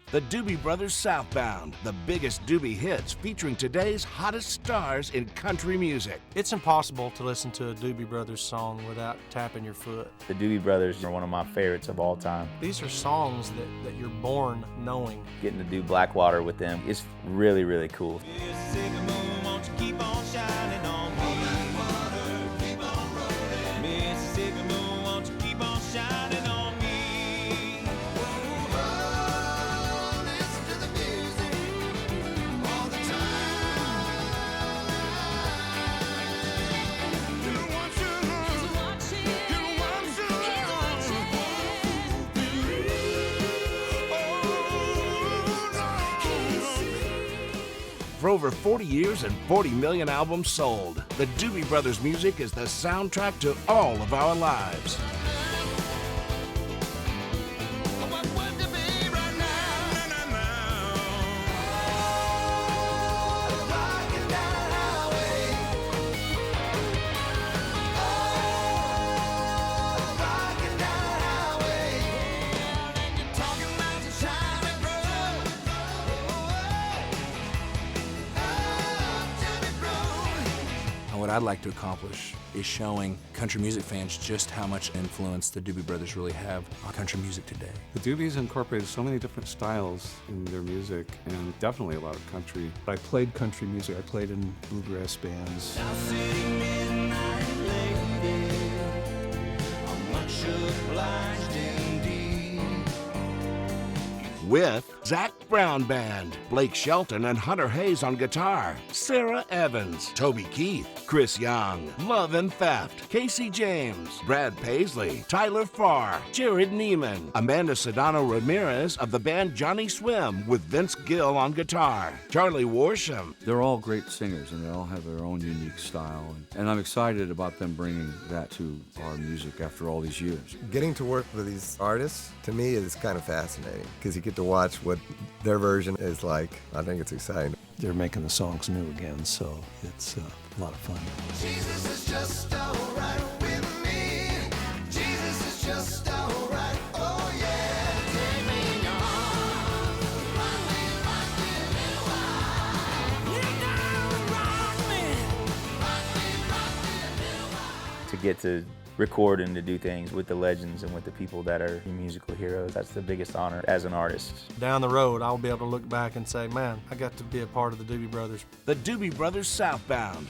The Doobie Brothers Southbound, the biggest Doobie hits featuring today's hottest stars in country music. It's impossible to listen to a Doobie Brothers song without tapping your foot. The Doobie Brothers are one of my favorites of all time. These are songs that you're born knowing. Getting to do Blackwater with them is really, really cool. For over 40 years and 40 million albums sold, the Doobie Brothers music is the soundtrack to all of our lives. What I'd like to accomplish is showing country music fans just how much influence the Doobie Brothers really have on country music today. The Doobies incorporated so many different styles in their music, and definitely a lot of country. I played country music. I played in bluegrass bands. With Zac Brown Band, Blake Shelton and Hunter Hayes on guitar, Sarah Evans, Toby Keith, Chris Young, Love and Theft, Casey James, Brad Paisley, Tyler Farr, Jared Neiman, Amanda Sedano Ramirez of the band Johnny Swim with Vince Gill on guitar, Charlie Worsham. They're all great singers and they all have their own unique style. And I'm excited about them bringing that to our music after all these years. Getting to work with these artists, to me, is kind of fascinating because you get to watch what their version is like. I think it's exciting. They're making the songs new again, so it's a lot of fun. Jesus is just all right with me. Jesus is just all right. Oh yeah. Take me in your arms. Rock me a little while. You know, rock me a little while. To get to record and to do things with the legends and with the people that are musical heroes, that's the biggest honor as an artist. Down the road, I'll be able to look back and say, man, I got to be a part of the Doobie Brothers. The Doobie Brothers Southbound.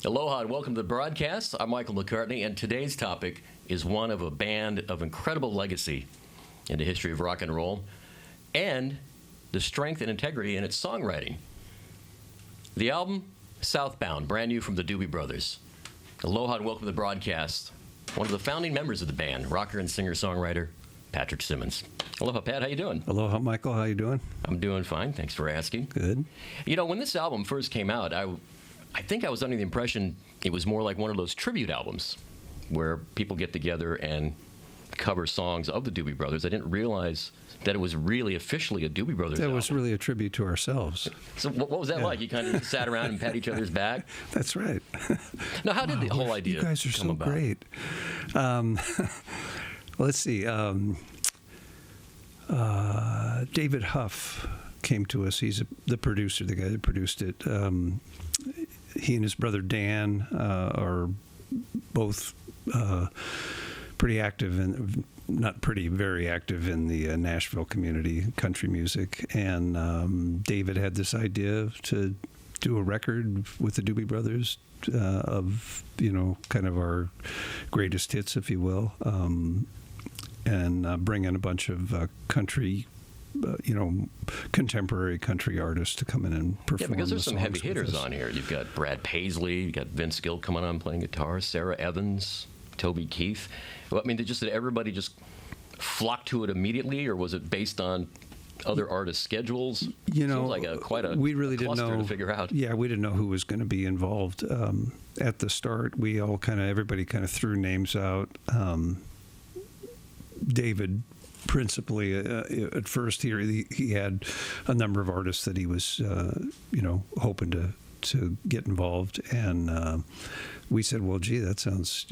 Aloha and welcome to the broadcast. I'm Michael McCartney, and today's topic is one of a band of incredible legacy in the history of rock and roll and the strength and integrity in its songwriting. The album, Southbound, brand new from the Doobie Brothers. Aloha and welcome to the broadcast. One of the founding members of the band, rocker and singer-songwriter, Patrick Simmons. Aloha, Pat, how you doing? Aloha, Michael, how you doing? I'm doing fine, thanks for asking. Good. You know, when this album first came out, I think I was under the impression it was more like one of those tribute albums where people get together and cover songs of the Doobie Brothers. I didn't realize that it was really officially a Doobie Brothers album. That was really a tribute to ourselves. So what was that like? You kind of sat around and pat each other's back? That's right. Now, how did the whole idea come about? You guys are so great. Let's see. David Huff came to us. He's the producer, the guy that produced it. He and his brother Dan are both pretty active and very active in the Nashville community, country music. And David had this idea to do a record with the Doobie Brothers of, kind of our greatest hits, if you will, and bring in a bunch of country, contemporary country artists to come in and perform. Yeah, because there's some heavy hitters us. on here. You've got Brad Paisley, you've got Vince Gill coming on playing guitar, Sarah Evans, Toby Keith. Well, I mean, did everybody just flock to it immediately, or was it based on other artists' schedules? Seems like quite a cluster to figure out. Yeah, we didn't know who was going to be involved at the start. Everybody kind of threw names out. David, principally, at first, he had a number of artists that he was, hoping to get involved, and we said, well, gee, that sounds,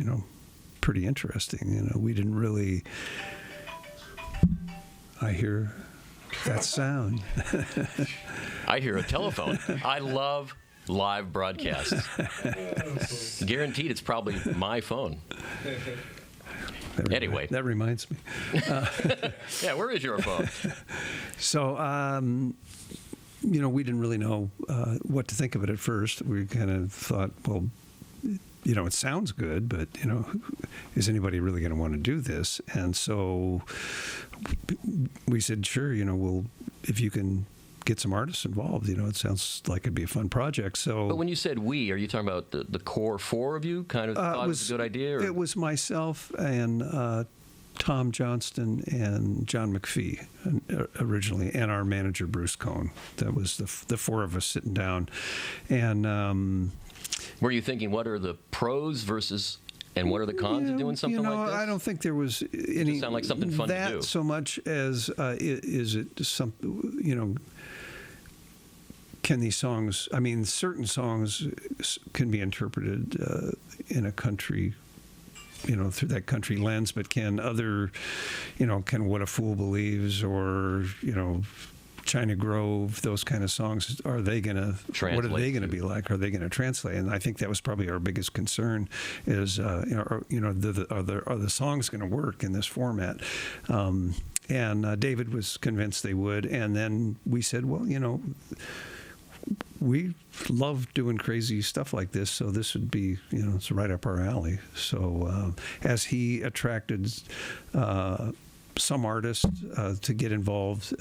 pretty interesting. You know, we didn't really. I hear that sound. I hear a telephone. I love live broadcasts. Guaranteed it's probably my phone. Anyway. That reminds me. Yeah, where is your phone? So, you know, we didn't really know what to think of it at first. We kind of thought, well, you know, it sounds good, but, you know, is anybody really going to want to do this? And so we said, sure, you know, we'll, if you can get some artists involved, you know, it sounds like it'd be a fun project. So, but when you said we, are you talking about the core four of you kind of thought it was a good idea? Or? It was myself and Tom Johnston and John McPhee originally, and our manager, Bruce Cohn. That was the four of us sitting down. And were you thinking, what are the pros versus and what are the cons of doing something like this? I don't think there was any sound like something fun to do. So much as is it some, you know, can these songs, I mean, certain songs can be interpreted in a country, you know, through that country lens, but can other, you know, can What a Fool Believes or, you know, China Grove, those kind of songs, are they going to, what are they going to be like? Are they going to translate? And I think that was probably our biggest concern is, are the songs going to work in this format? And David was convinced they would. And then we said, well, you know, we love doing crazy stuff like this, so this would be, you know, it's right up our alley. So as he attracted some artists to get involved,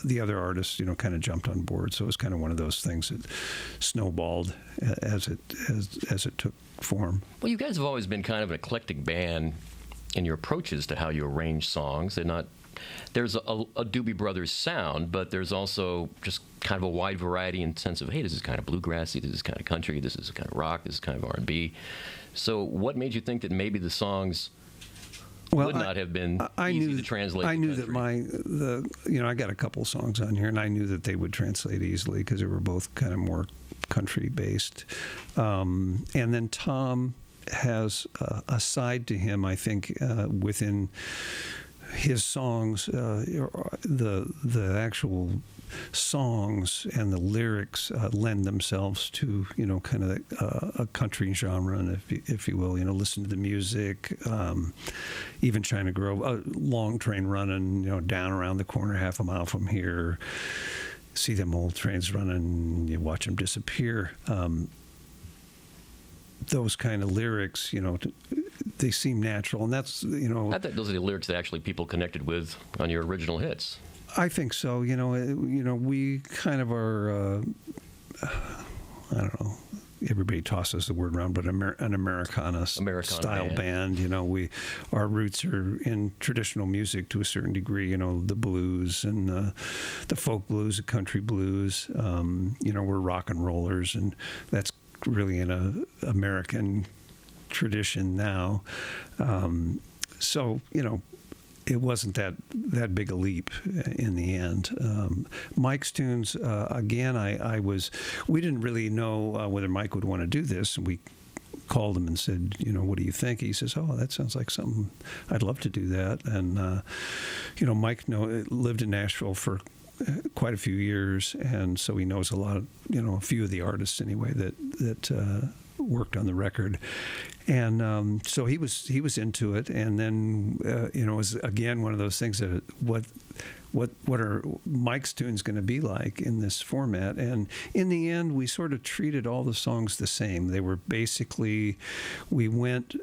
the other artists, you know, kind of jumped on board. So it was kind of one of those things that snowballed as it took form. Well, you guys have always been kind of an eclectic band in your approaches to how you arrange songs. They're not. There's a Doobie Brothers sound, but there's also just kind of a wide variety in the sense of, hey, this is kind of bluegrassy, this is kind of country, this is kind of rock, this is kind of R&B. So what made you think that maybe the songs would not have been easy to translate? I knew that you know, I got a couple songs on here, and I knew that they would translate easily because they were both kind of more country-based. And then Tom has a side to him, I think, within his songs, the actual songs and the lyrics lend themselves to, you know, kind of a country genre, and if you will, you know, listen to the music. Even China Grove, a long train running, you know, down around the corner, half a mile from here. See them old trains running, you watch them disappear. Those kind of lyrics, you know, they seem natural, and that's, you know. I thought those are the lyrics that actually people connected with on your original hits. I think so. You know, we kind of are. I don't know. Everybody tosses the word around, but an Americana style band. You know, our roots are in traditional music to a certain degree. You know, the blues and the folk blues, the country blues. You know, we're rock and rollers, and that's really in a American tradition now. So, you know, it wasn't that big a leap in the end. Mike's tunes, again, we didn't really know whether Mike would want to do this. We called him and said, you know, what do you think? He says, oh, that sounds like something, I'd love to do that. And, you know, Mike lived in Nashville for quite a few years, and so he knows a few of the artists anyway that worked on the record. And so he was into it, and then you know, it was again one of those things that what are Mike's tunes going to be like in this format? And in the end, we sort of treated all the songs the same. They were basically, we went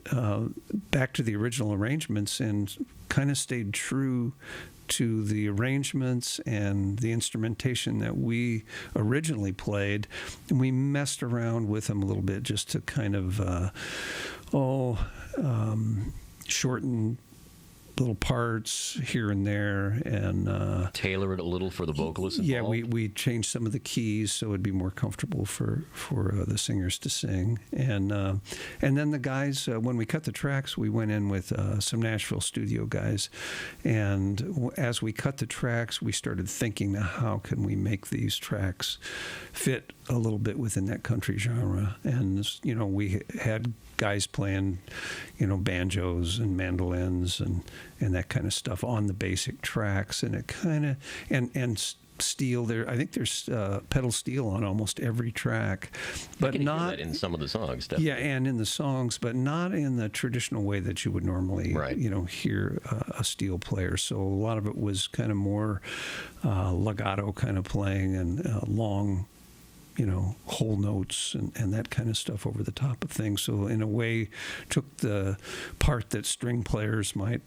back to the original arrangements and kind of stayed true to the arrangements and the instrumentation that we originally played, and we messed around with them a little bit just to kind of shorten little parts here and there, and tailor it a little for the vocalists involved. yeah, we changed some of the keys so it'd be more comfortable for the singers to sing, and then the guys, when we cut the tracks, we went in with some Nashville studio guys, and as we cut the tracks, we started thinking, how can we make these tracks fit a little bit within that country genre, and we had guys playing, banjos and mandolins and that kind of stuff on the basic tracks, and it kind of and steel there. I think there's pedal steel on almost every track, but I can not hear that in some of the songs. Definitely. Yeah, and in the songs, but not in the traditional way that you would normally, hear a steel player. So a lot of it was kind of more legato kind of playing and long, whole notes and that kind of stuff over the top of things. So in a way, took the part that string players might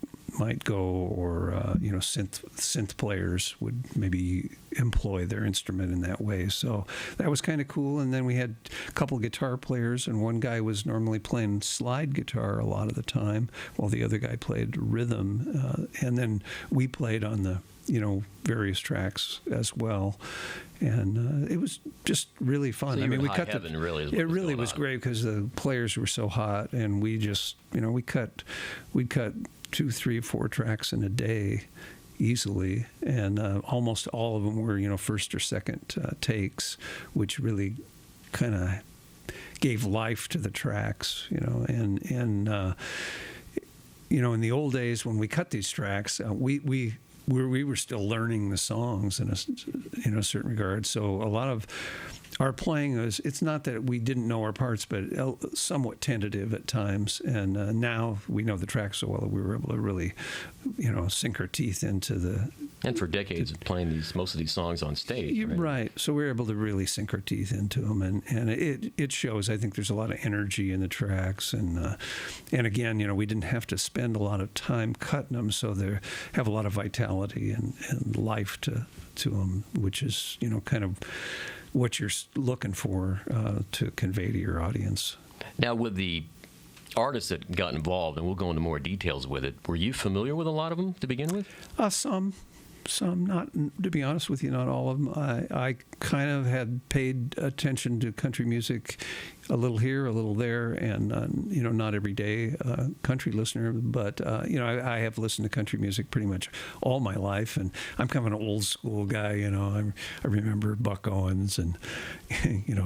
go, or synth players would maybe employ their instrument in that way. So that was kind of cool. And then we had a couple guitar players, and one guy was normally playing slide guitar a lot of the time, while the other guy played rhythm. And then we played on the various tracks as well, and it was just really fun. So I mean, we high cut heaven, really is it what was really going was on. great because the players were so hot, and we just we'd cut 2, 3, 4 tracks in a day easily, and almost all of them were first or second takes, which really kind of gave life to the tracks, and in the old days when we cut these tracks, we were still learning the songs in a certain regard. So a lot of our playing it's not that we didn't know our parts, but somewhat tentative at times. And now we know the tracks so well that we were able to really, sink our teeth into the. And for decades of playing most of these songs on stage. Right. So we were able to really sink our teeth into them, and it shows. I think there's a lot of energy in the tracks, and again, we didn't have to spend a lot of time cutting them, so they have a lot of vitality and life to them, which is kind of what you're looking for to convey to your audience. Now, with the artists that got involved, and we'll go into more details with it, were you familiar with a lot of them to begin with? Some, not, to be honest with you, not all of them. I kind of had paid attention to country music a little here, a little there, and not every day country listener, but I have listened to country music pretty much all my life, and I'm kind of an old school guy. I remember Buck Owens and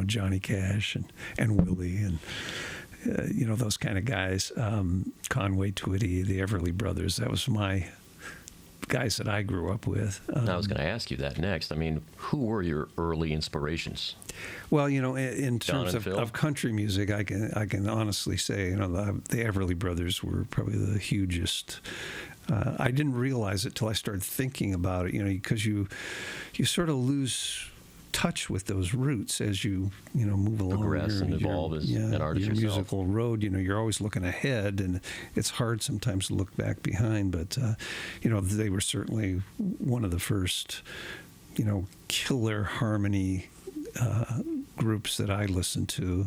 Johnny Cash and Willie and those kind of guys, Conway Twitty, the Everly Brothers. That was my guys that I grew up with. I was going to ask you that next. I mean, who were your early inspirations? Well, in terms of country music, I can honestly say, the Everly Brothers were probably the hugest. I didn't realize it till I started thinking about it, because you sort of lose touch with those roots as you move along, progress and evolve as an artist your yourself. musical road. You're always looking ahead, and it's hard sometimes to look back behind. But they were certainly one of the first killer harmony groups that I listened to.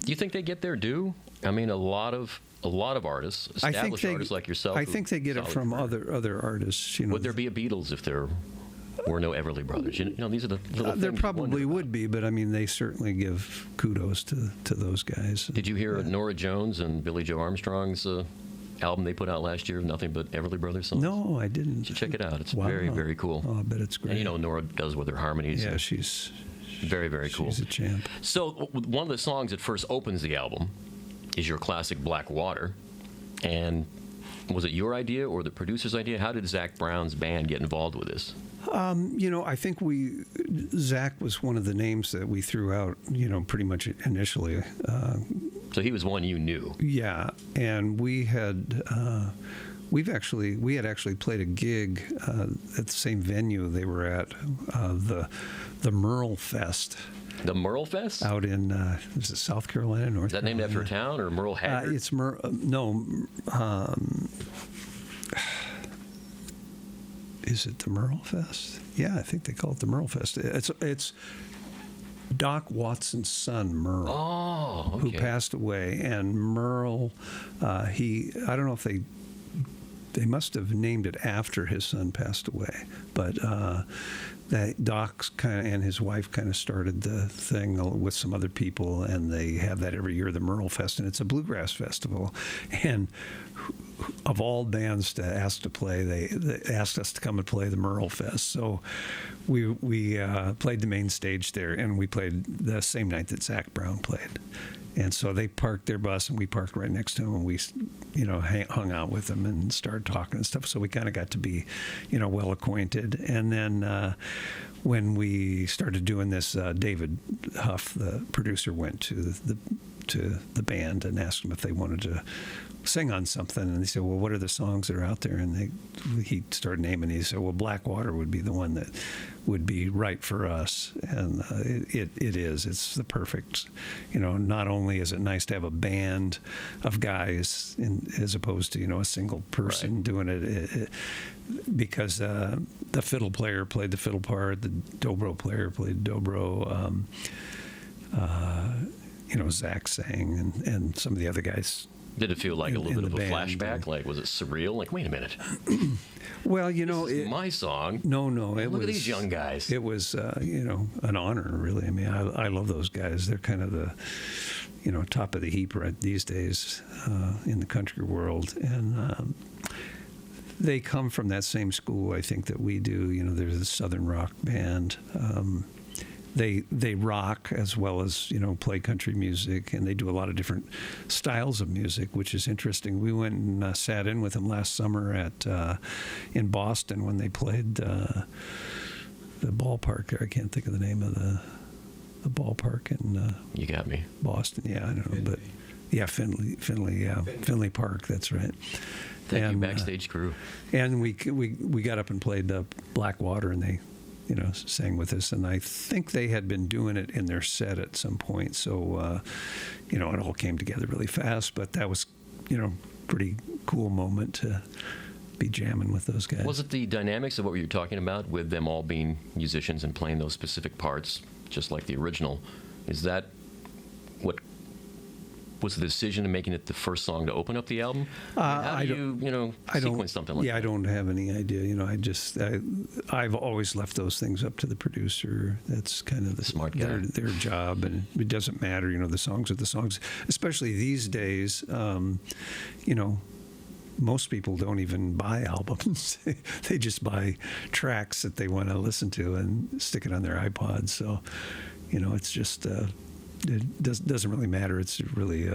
Do you think they get their due? I mean, a lot of artists, established artists like yourself. I think they get it from other artists. Would there be a Beatles if there were no Everly Brothers? These are the little things there you probably wonder would be, but I mean, they certainly give kudos to those guys. Did you hear Nora Jones and Billie Joe Armstrong's album they put out last year, Nothing But Everly Brothers songs? No, I didn't. You should check it out. It's Wow. very, very cool. Oh, I bet it's great. And Nora does with her harmonies. Yeah, she's very, very cool. She's a champ. So one of the songs that first opens the album is your classic Black Water. And was it your idea or the producer's idea? How did Zach Brown's band get involved with this? I think Zach was one of the names that we threw out, pretty much initially. So he was one you knew. Yeah, and we had actually played a gig at the same venue they were at, the Merle Fest. The Merle Fest? Out in is it South Carolina, North? Is that named after a town or Merle Haggard? It's is it the Merle Fest? Yeah, I think they call it the Merle Fest. Doc Watson's son, Merle. Oh, okay. Who passed away. And Merle, I don't know if they must have named it after his son passed away, but that Doc's and his wife kind of started the thing with some other people, and they have that every year, the Merle Fest, and it's a bluegrass festival. And of all bands to ask to play, they asked us to come and play the Merle Fest. So we played the main stage there, and we played the same night that Zach Brown played. And so they parked their bus, and we parked right next to them, and we, hung out with them and started talking and stuff. So we kind of got to be, well acquainted. And then when we started doing this, David Huff, the producer, went to the band and asked them if they wanted to sing on something, and they said, well, what are the songs that are out there? And he started naming these. He said, well, Blackwater would be the one that would be right for us. And it is. It's the perfect, not only is it nice to have a band of guys as opposed to, a single person doing it, because the fiddle player played the fiddle part, the dobro player played dobro, Zach sang, and some of the other guys. Did it feel like a little bit of a band, flashback? Like, was it surreal? Like, wait a minute. Well, this is my song. No. Look at these young guys. It was, an honor, really. I mean, I love those guys. They're kind of the, top of the heap right these days in the country world. And they come from that same school, I think, that we do. There's a Southern rock band. They rock as well as play country music, and they do a lot of different styles of music, which is interesting. We went and sat in with them last summer in Boston when they played the ballpark there. I can't think of the name of the ballpark in you got me. Boston. Yeah, I don't know, but yeah, Finley Park. That's right. Thank you, backstage crew. And we got up and played Blackwater, and they sang with us, and I think they had been doing it in their set at some point. So, it all came together really fast. But that was, pretty cool moment to be jamming with those guys. Was it the dynamics of what you were talking about, with them all being musicians and playing those specific parts, just like the original? Is that what was the decision of making it the first song to open up the album? How do you sequence something like that? Yeah, I don't have any idea. I've always left those things up to the producer. That's kind of the smart guy. Their job, and it doesn't matter. The songs are the songs. Especially these days, most people don't even buy albums. They just buy tracks that they want to listen to and stick it on their iPod. So, it's just. It doesn't really matter. It's really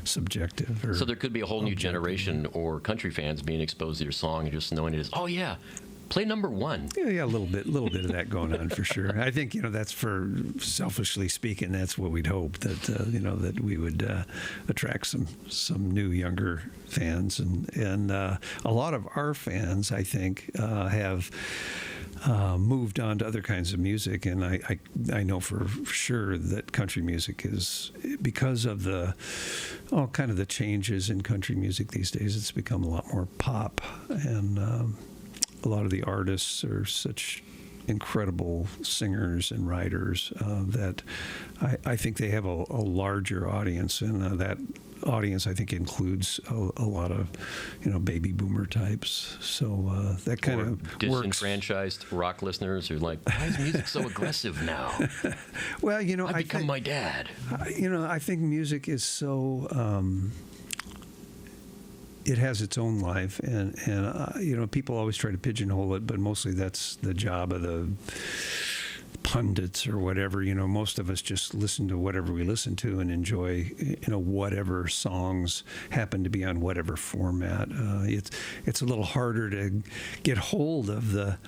subjective. So there could be a whole new generation or country fans being exposed to your song and just knowing it is, oh yeah, play number one. Yeah, a little bit of that going on for sure. I think that's for, selfishly speaking, that's what we'd hope, that that we would attract some new younger fans, and a lot of our fans, I think, have. Moved on to other kinds of music, and I know for sure that country music is, because of the changes in country music these days, it's become a lot more pop, and a lot of the artists are such incredible singers and writers that I think they have a larger audience, and that audience, I think, includes a lot of baby boomer types. So that kind of disenfranchised rock listeners who are like, why is music so aggressive now? Well, I've become my dad. I think music is so. It has its own life, and people always try to pigeonhole it, but mostly that's the job of the pundits or whatever. Most of us just listen to whatever we listen to and enjoy whatever songs happen to be on whatever format. It's a little harder to get hold of the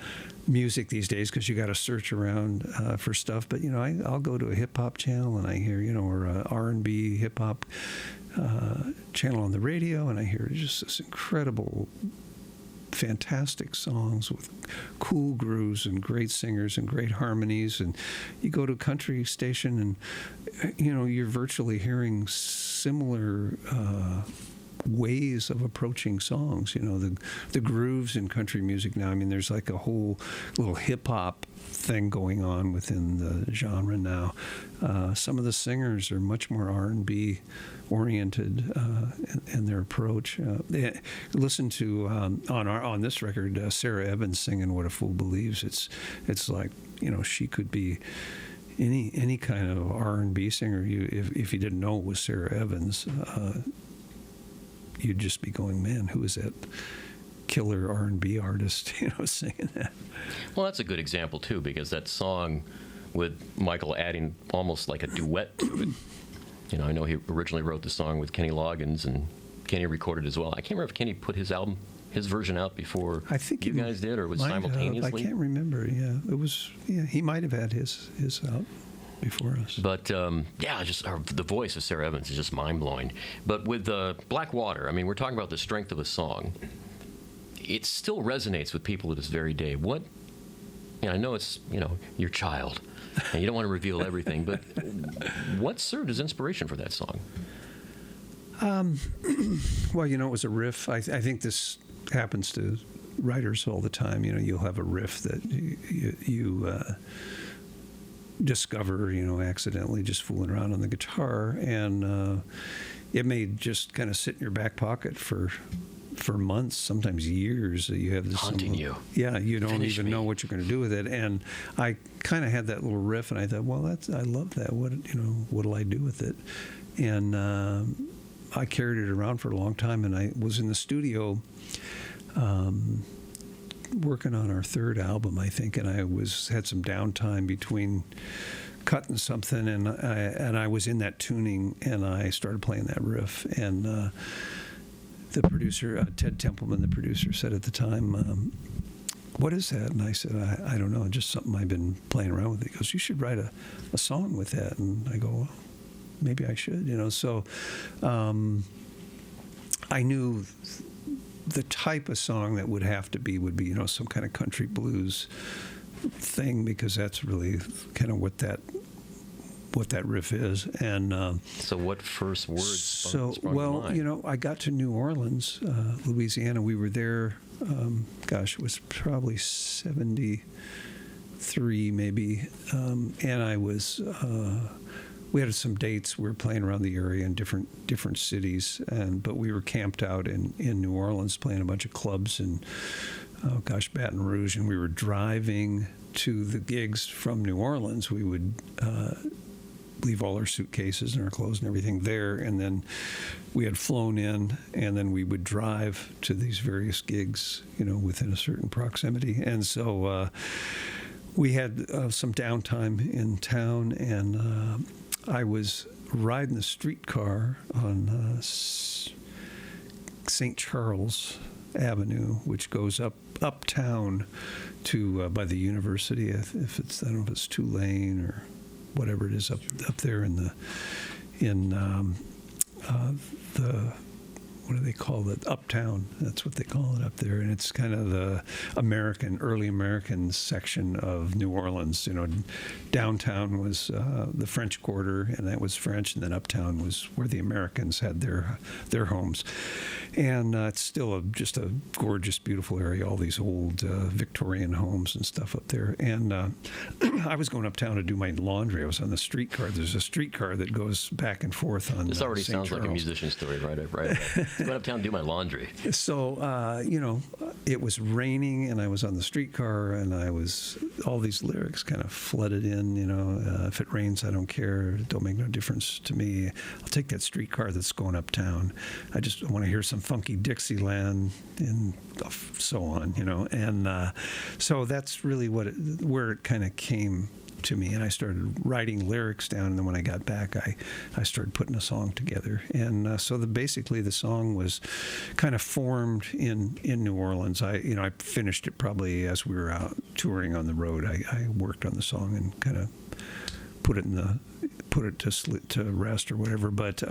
music these days because you got to search around for stuff. But I'll go to a hip hop channel and I hear or a R&B hip hop channel on the radio, and I hear just this incredible, fantastic songs with cool grooves and great singers and great harmonies. And you go to a country station and you're virtually hearing similar ways of approaching songs. You know, the grooves in country music now. I mean, there's like a whole little hip hop thing going on within the genre now. Some of the singers are much more R&B oriented in their approach. Listen to on this record, Sarah Evans singing "What a Fool Believes." It's like, you know, she could be any kind of R&B singer. If you didn't know it was Sarah Evans, you'd just be going, man, who is that killer R&B artist, you know, singing that? Well, that's a good example, too, because that song with Michael adding almost like a duet to it. You know, I know he originally wrote the song with Kenny Loggins, and Kenny recorded as well. I can't remember if Kenny put his version out before I think you guys did, or was simultaneously. I can't remember. Yeah, it was. Yeah, he might have had his out before us. But just the voice of Sarah Evans is just mind blowing. But with Black Water, I mean, we're talking about the strength of a song. It still resonates with people to this very day. What? You know, I know it's, you know, your child, and you don't want to reveal everything, but what served as inspiration for that song? Well, you know, it was a riff. I think this happens to writers all the time. You know, you'll have a riff that you discover, you know, accidentally just fooling around on the guitar, and it may just kind of sit in your back pocket for months, sometimes years. You have this haunting you. Yeah, you don't Finish even me. know what you're going to do with it. And I kind of had that little riff, and I thought, well, I love that. What'll I do with it? And I carried it around for a long time, and I was in the studio working on our third album, I think, and I had some downtime between cutting something, and I was in that tuning, and I started playing that riff, and the producer, Ted Templeman, the producer, said at the time, what is that? And I said, I don't know, just something I've been playing around with. He goes, you should write a song with that. And I go, well, maybe I should, you know. So I knew the type of song that would be, you know, some kind of country blues thing, because that's really kind of what that riff is. And So what first words sprung to well, mind? you know, I got to New Orleans, Louisiana. We were there, it was probably 73 maybe, and I was we had some dates. We were playing around the area in different cities, but we were camped out in New Orleans playing a bunch of clubs in Baton Rouge, and we were driving to the gigs from New Orleans. We would leave all our suitcases and our clothes and everything there, and then we had flown in, and then we would drive to these various gigs, you know, within a certain proximity. And so we had some downtime in town, and I was riding the streetcar on St. Charles Avenue, which goes uptown to by the university. I don't know if it's Tulane or whatever it is up there in the what do they call it? Uptown. That's what they call it up there. And it's kind of the early American section of New Orleans. You know, downtown was the French Quarter, and that was French, and then uptown was where the Americans had their homes. And it's still just a gorgeous, beautiful area, all these old Victorian homes and stuff up there. And I was going uptown to do my laundry. I was on the streetcar. There's a streetcar that goes back and forth on This already St. sounds like a Charles. musician story, right? Going uptown to do my laundry. So, you know, it was raining, and I was on the streetcar, and all these lyrics kind of flooded in, you know, if it rains, I don't care, it don't make no difference to me. I'll take that streetcar that's going uptown. I just want to hear some funky Dixieland and so on, you know. And so that's really where it kind of came to me, and I started writing lyrics down, and then when I got back, I started putting a song together. And so basically the song was kind of formed in New Orleans. I finished it probably as we were out touring on the road. I worked on the song and kind of put it to rest or whatever. But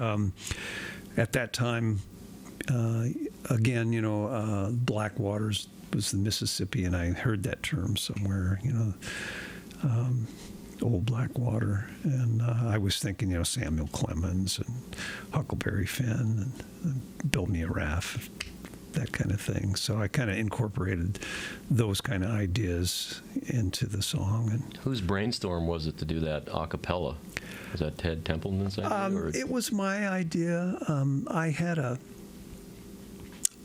at that time, again, you know, Black Waters was the Mississippi, and I heard that term somewhere, you know. Old Black Water, and I was thinking, Samuel Clemens and Huckleberry Finn and Build Me a Raft, that kind of thing. So I kind of incorporated those kind of ideas into the song. And whose brainstorm was it to do that a cappella? Was that Ted Templeman's idea? It was my idea. I had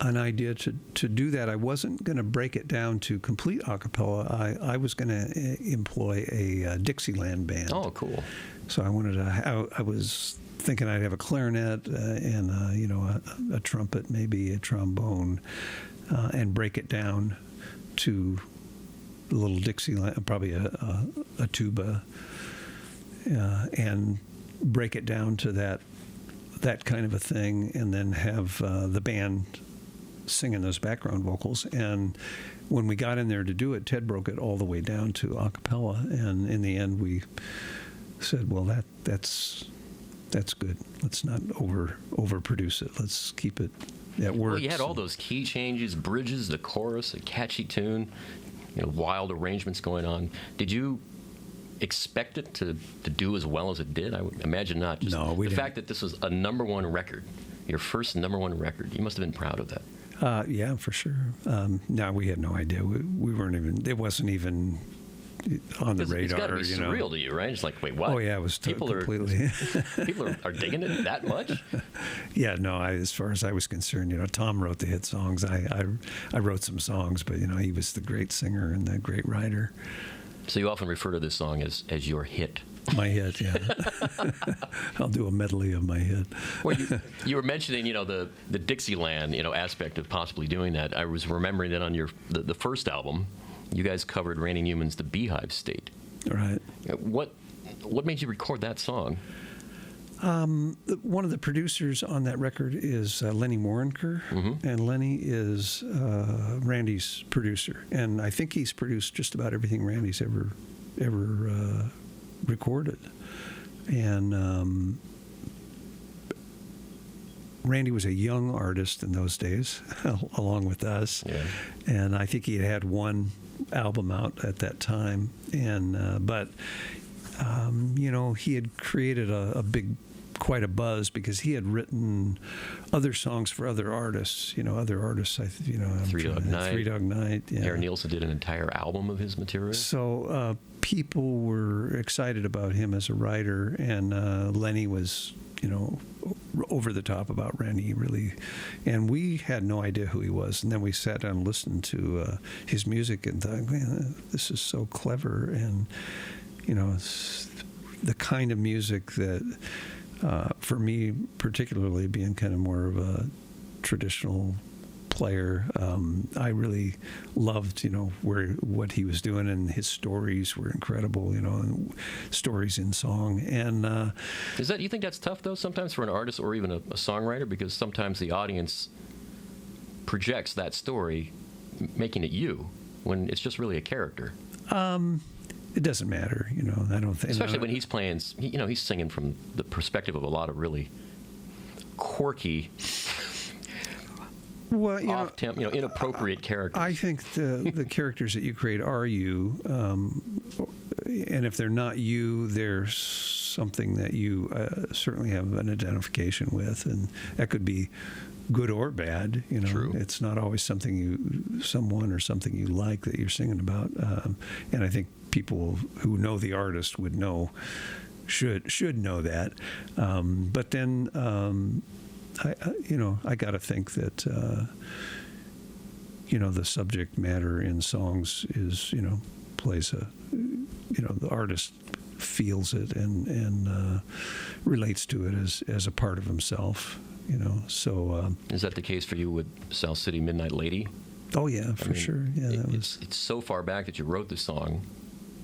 an idea to do that. I wasn't going to break it down to complete a cappella. I was going to employ a Dixieland band. Oh, cool. So I wanted to. I was thinking I'd have a clarinet and a trumpet, maybe a trombone, and break it down to a little Dixieland, probably a tuba, and break it down to that kind of a thing, and then have the band singing those background vocals. And when we got in there to do it, Ted broke it all the way down to a cappella, and in the end we said, well, that's good. Let's not overproduce it. Let's keep it that works. Well, you had all those key changes, bridges, the chorus, a catchy tune, wild arrangements going on. Did you expect it to do as well as it did? I would imagine not. Just no, we the didn't. fact that this was a #1 record, your first #1 record, you must have been proud of that. Yeah, for sure. No, we had no idea. We weren't even. It wasn't even on the radar. It's got to be surreal to you, right? It's like, wait, what? Oh yeah, it was completely. People are digging it that much. Yeah, no. As far as I was concerned, Tom wrote the hit songs. I wrote some songs, but he was the great singer and the great writer. So you often refer to this song as your hit. My hit, yeah. I'll do a medley of my hit. Well, you were mentioning, the Dixieland, aspect of possibly doing that. I was remembering that on the first album, you guys covered Randy Newman's "The Beehive State." Right. What made you record that song? One of the producers on that record is Lenny Waronker, and Lenny is Randy's producer, and I think he's produced just about everything Randy's ever recorded. And Randy was a young artist in those days, along with us, and I think he had one album out at that time, and but he had created quite a buzz because he had written other songs for other artists. Other artists. Three Dog Night. Yeah. Aaron Nielsen did an entire album of his material. So people were excited about him as a writer, and Lenny was, over the top about Randy, really. And we had no idea who he was. And then we sat down and listened to his music and thought, man, this is so clever. And, it's the kind of music that, for me particularly, being kind of more of a traditional player, I really loved, what he was doing, and his stories were incredible, and stories in song. And you think that's tough though, sometimes for an artist or even a songwriter, because sometimes the audience projects that story, making it you, when it's just really a character. It doesn't matter, I don't think. Especially when he's playing, he's singing from the perspective of a lot of really quirky, inappropriate characters. I think the characters that you create are you, and if they're not you, they're something that you certainly have an identification with, and that could be good or bad. True. It's not always someone or something you like that you're singing about, and I think people who know the artist would know, should know that, but then. I got to think that, the subject matter in songs is, plays the artist feels it and relates to it as a part of himself, so. Is that the case for you with South City Midnight Lady? Oh, yeah, for sure. Yeah, it's so far back that you wrote the song,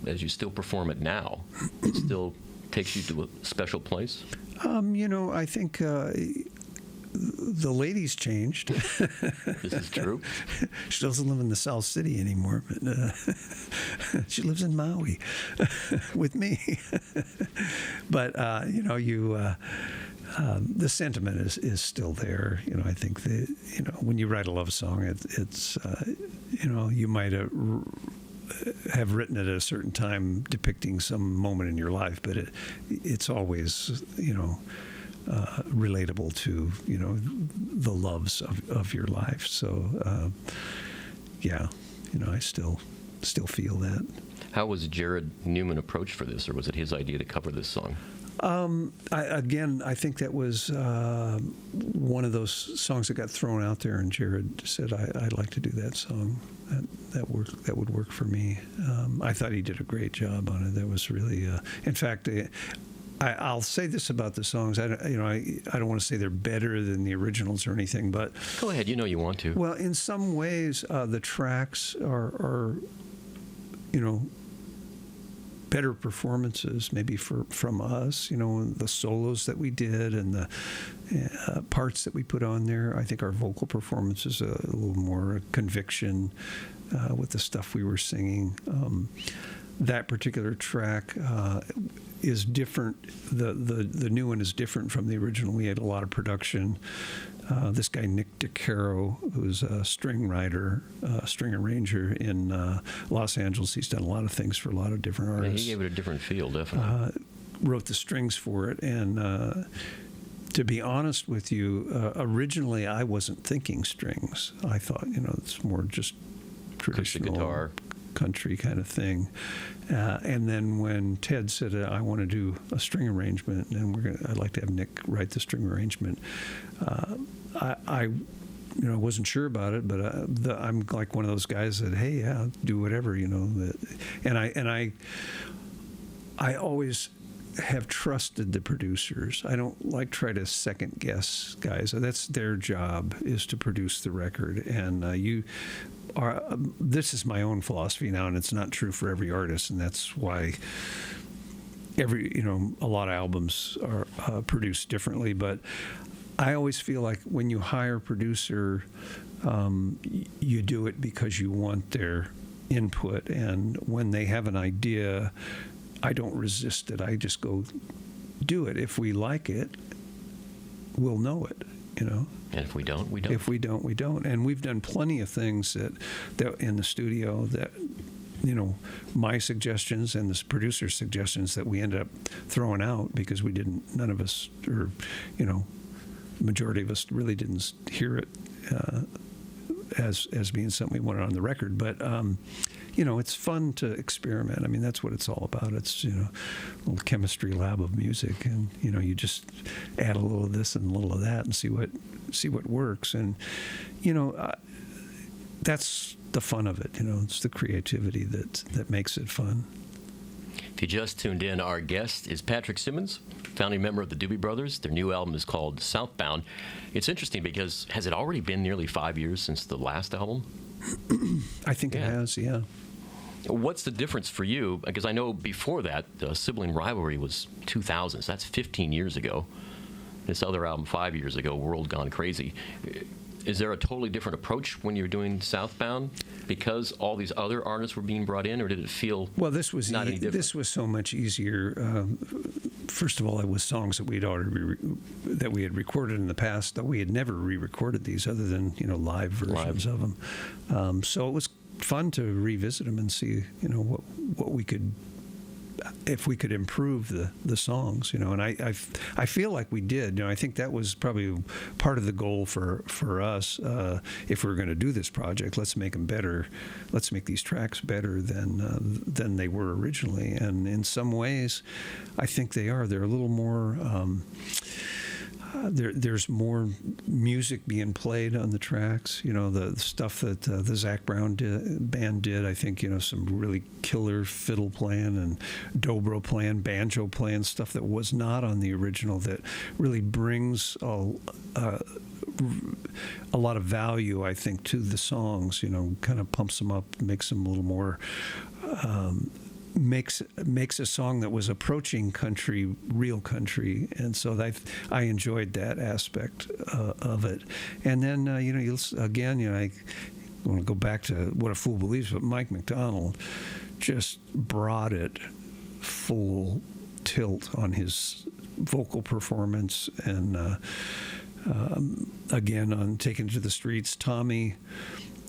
as you still perform it now, it still takes you to a special place? I think. The lady's changed. This is true. She doesn't live in the South City anymore, but she lives in Maui with me. But the sentiment is still there. I think that when you write a love song, it's you might have written it at a certain time depicting some moment in your life, but it's always, relatable to, the loves of your life. So, I still feel that. How was Jared Newman approached for this, or was it his idea to cover this song? I think that was one of those songs that got thrown out there, and Jared said, "I'd like to do that song. That would work for me." I thought he did a great job on it. That was really, in fact, I'll say this about the songs. I don't want to say they're better than the originals or anything, but go ahead. You want to. Well, in some ways, the tracks are better performances maybe from us, the solos that we did and the parts that we put on there. I think our vocal performance is a little more conviction with the stuff we were singing. That particular track is different. The new one is different from the original. We had a lot of production. This guy, Nick DeCaro, who's a string writer, string arranger in Los Angeles. He's done a lot of things for a lot of different artists. He gave it a different feel, definitely. Wrote the strings for it. And to be honest with you, originally I wasn't thinking strings. I thought, it's more just traditional guitar, country kind of thing. And then when Ted said, I want to do a string arrangement, and I'd like to have Nick write the string arrangement, I wasn't sure about it, but I'm like one of those guys that, hey, yeah, do whatever, and I always have trusted the producers. I don't try to second guess guys. That's their job, is to produce the record. And this is my own philosophy now, and it's not true for every artist, and that's why a lot of albums are produced differently. But I always feel like when you hire a producer, you do it because you want their input, and when they have an idea, I don't resist it. I just go do it. If we like it, we'll know it, And if we don't, we don't. If we don't, we don't. And we've done plenty of things that in the studio that, my suggestions and the producer's suggestions that we ended up throwing out because none of us, or, majority of us really didn't hear it as being something we wanted on the record. But, it's fun to experiment. I mean, that's what it's all about. It's, a little chemistry lab of music, and, you just add a little of this and a little of that and see what works. And, that's the fun of it. It's the creativity that makes it fun. If you just tuned in, our guest is Patrick Simmons, founding member of the Doobie Brothers. Their new album is called Southbound. It's interesting because has it already been nearly 5 years since the last album? I think it has, yeah. What's the difference for you? Because I know before that, Sibling Rivalry was 2000, so that's 15 years ago. This other album 5 years ago, World Gone Crazy. Is there a totally different approach when you're doing Southbound because all these other artists were being brought in, or did it feel this was not any different? This was so much easier. First of all, it was songs that we had recorded in the past, that we had never re-recorded these other than live versions of them. So it was fun to revisit them and see what we could, if we could improve the songs, and I feel like we did. I think that was probably part of the goal for us. If we're going to do this project, let's make them better. Let's make these tracks better than they were originally. And in some ways, I think they are. They're a little more. There's more music being played on the tracks. The stuff that the Zac Brown band did. I think some really killer fiddle playing and dobro playing, banjo playing, stuff that was not on the original. That really brings a lot of value, I think, to the songs. Kind of pumps them up, makes them a little more. Makes a song that was approaching country, real country, and so I enjoyed that aspect of it. And then I want to go back to What a Fool Believes, but Mike McDonald just brought it full tilt on his vocal performance, and again on Taken to the Streets, Tommy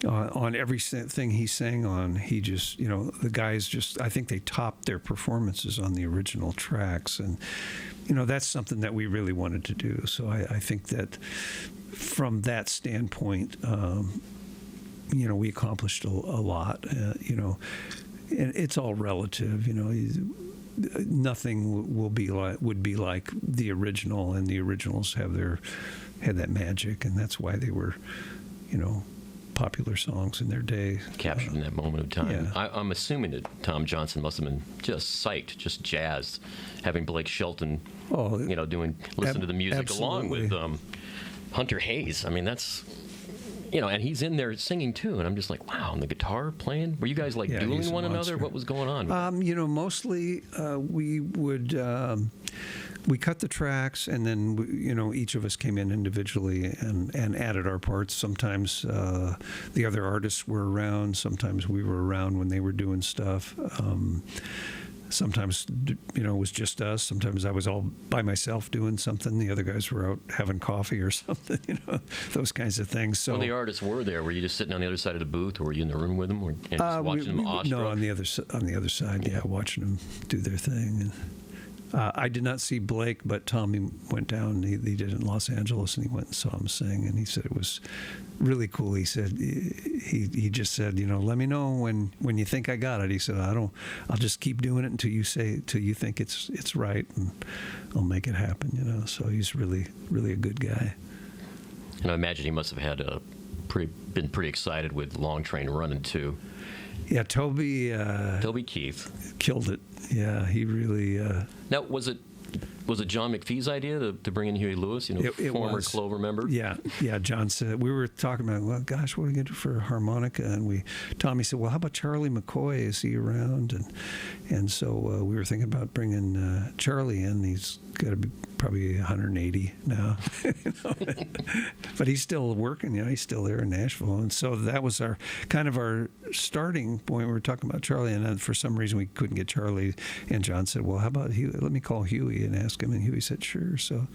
on everything he sang on. He just, the guys just, I think they topped their performances on the original tracks. And, that's something that we really wanted to do. So I think that from that standpoint, we accomplished a lot, and it's all relative, nothing would be like the original, and the originals had that magic, and that's why they were, popular songs in their day. Captured in that moment of time. Yeah. I'm assuming that Tom Johnson must have been just psyched, just jazzed, having Blake Shelton, listen to the music absolutely. along with Hunter Hayes. I mean, that's, and he's in there singing too, and I'm just like, wow, and the guitar playing. Were you guys like dueling one another? What was going on? Mostly we would. We cut the tracks, and then each of us came in individually and added our parts. Sometimes the other artists were around. Sometimes we were around when they were doing stuff. Sometimes it was just us. Sometimes I was all by myself doing something. The other guys were out having coffee or something. Those kinds of things. So when the artists were there, were you just sitting on the other side of the booth, or were you in the room with them, and just watching them awestruck? No, on the other side. Yeah, watching them do their thing. And, I did not see Blake, but Tommy went down. He did it in Los Angeles, and he went and saw him sing, and he said it was really cool. He said he just said, let me know when you think I got it. He said, I'll just keep doing it until you think it's right, and I'll make it happen. So he's really, really a good guy. And I imagine he must have had been pretty excited with Long Train Running too. Yeah, Toby Keith killed it. Yeah, he really. Now, was it John McPhee's idea to bring in Huey Lewis? It former was. Clover member. Yeah. John said, we were talking about, well, gosh, what are we going to do for harmonica? And Tommy said, well, how about Charlie McCoy? Is he around? And so we were thinking about bringing Charlie in. He's got to be probably 180 now, but he's still working. He's still there in Nashville, and so that was our starting point. We were talking about Charlie, and for some reason we couldn't get Charlie. And John said, "Well, how about Huey? Let me call Huey and ask him." And Huey said, "Sure." So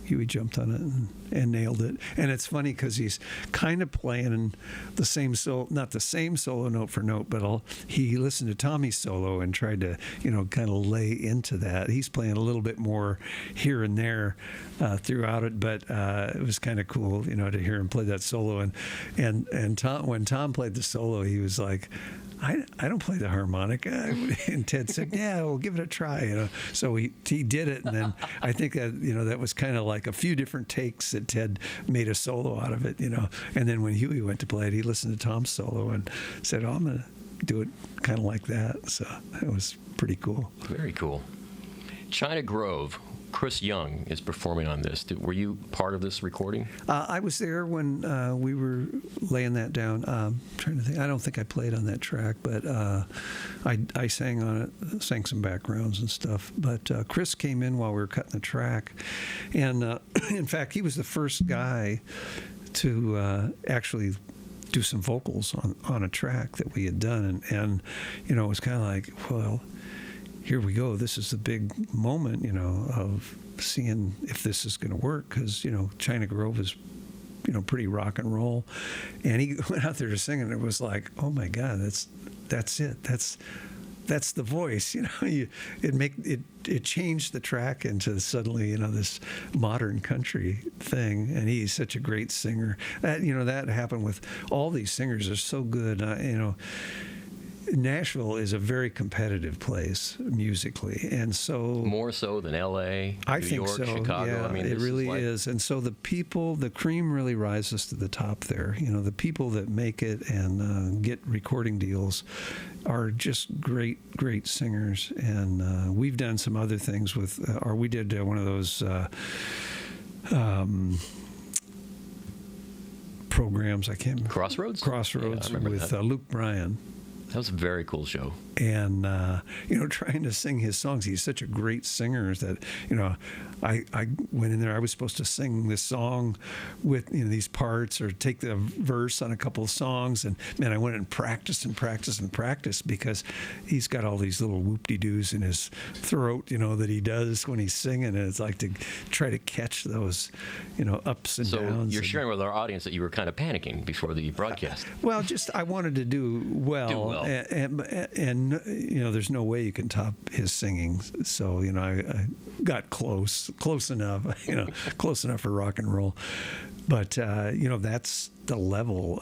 Huey jumped on it and nailed it. And it's funny because he's kind of playing the same solo, not the same solo note for note, but he listened to Tommy's solo and tried to, kind of lay into that. He's playing a little bit more here and there throughout it, but it was kind of cool, to hear him play that solo. And Tom, when Tom played the solo, he was like, I don't play the harmonica. And Ted said, yeah, we'll give it a try. So he did it. And then I think that, that was kind of like a few different takes that Ted made a solo out of it, And then when Huey went to play it, he listened to Tom's solo and said, I'm going to do it kind of like that. So it was pretty cool. Very cool. China Grove. Chris Young is performing on this. Were you part of this recording? I was there when we were laying that down. Trying to think. I don't think I played on that track, but I sang on it, sang some backgrounds and stuff. But Chris came in while we were cutting the track, and in fact, he was the first guy to actually do some vocals on a track that we had done, and it was kind of like, well, here we go. This is the big moment, of seeing if this is going to work, because, China Grove is, pretty rock and roll. And he went out there to sing, and it was like, oh my God, that's it. That's the voice, it changed the track into suddenly, this modern country thing. And he's such a great singer. That happened with all these singers. Are so good. Nashville is a very competitive place musically, and so more so than L.A., I New think York, so. Chicago. Yeah, I mean, it really is. And so the cream really rises to the top there. The people that make it and get recording deals are just great singers. And we've done some other things with, or we did one of those. Programs. I can't remember. Crossroads with Luke Bryan. That was a very cool show. And trying to sing his songs. He's such a great singer that I went in there. I was supposed to sing this song with these parts or take the verse on a couple of songs, and man, I went and practiced because he's got all these little whoop-de-doos in his throat, that he does when he's singing, and it's like to try to catch those ups and downs. So you're sharing with our audience that you were kind of panicking before the broadcast. Well, just I wanted to do well. And there's no way you can top his singing. So I got close enough, close enough for rock and roll. But that's the level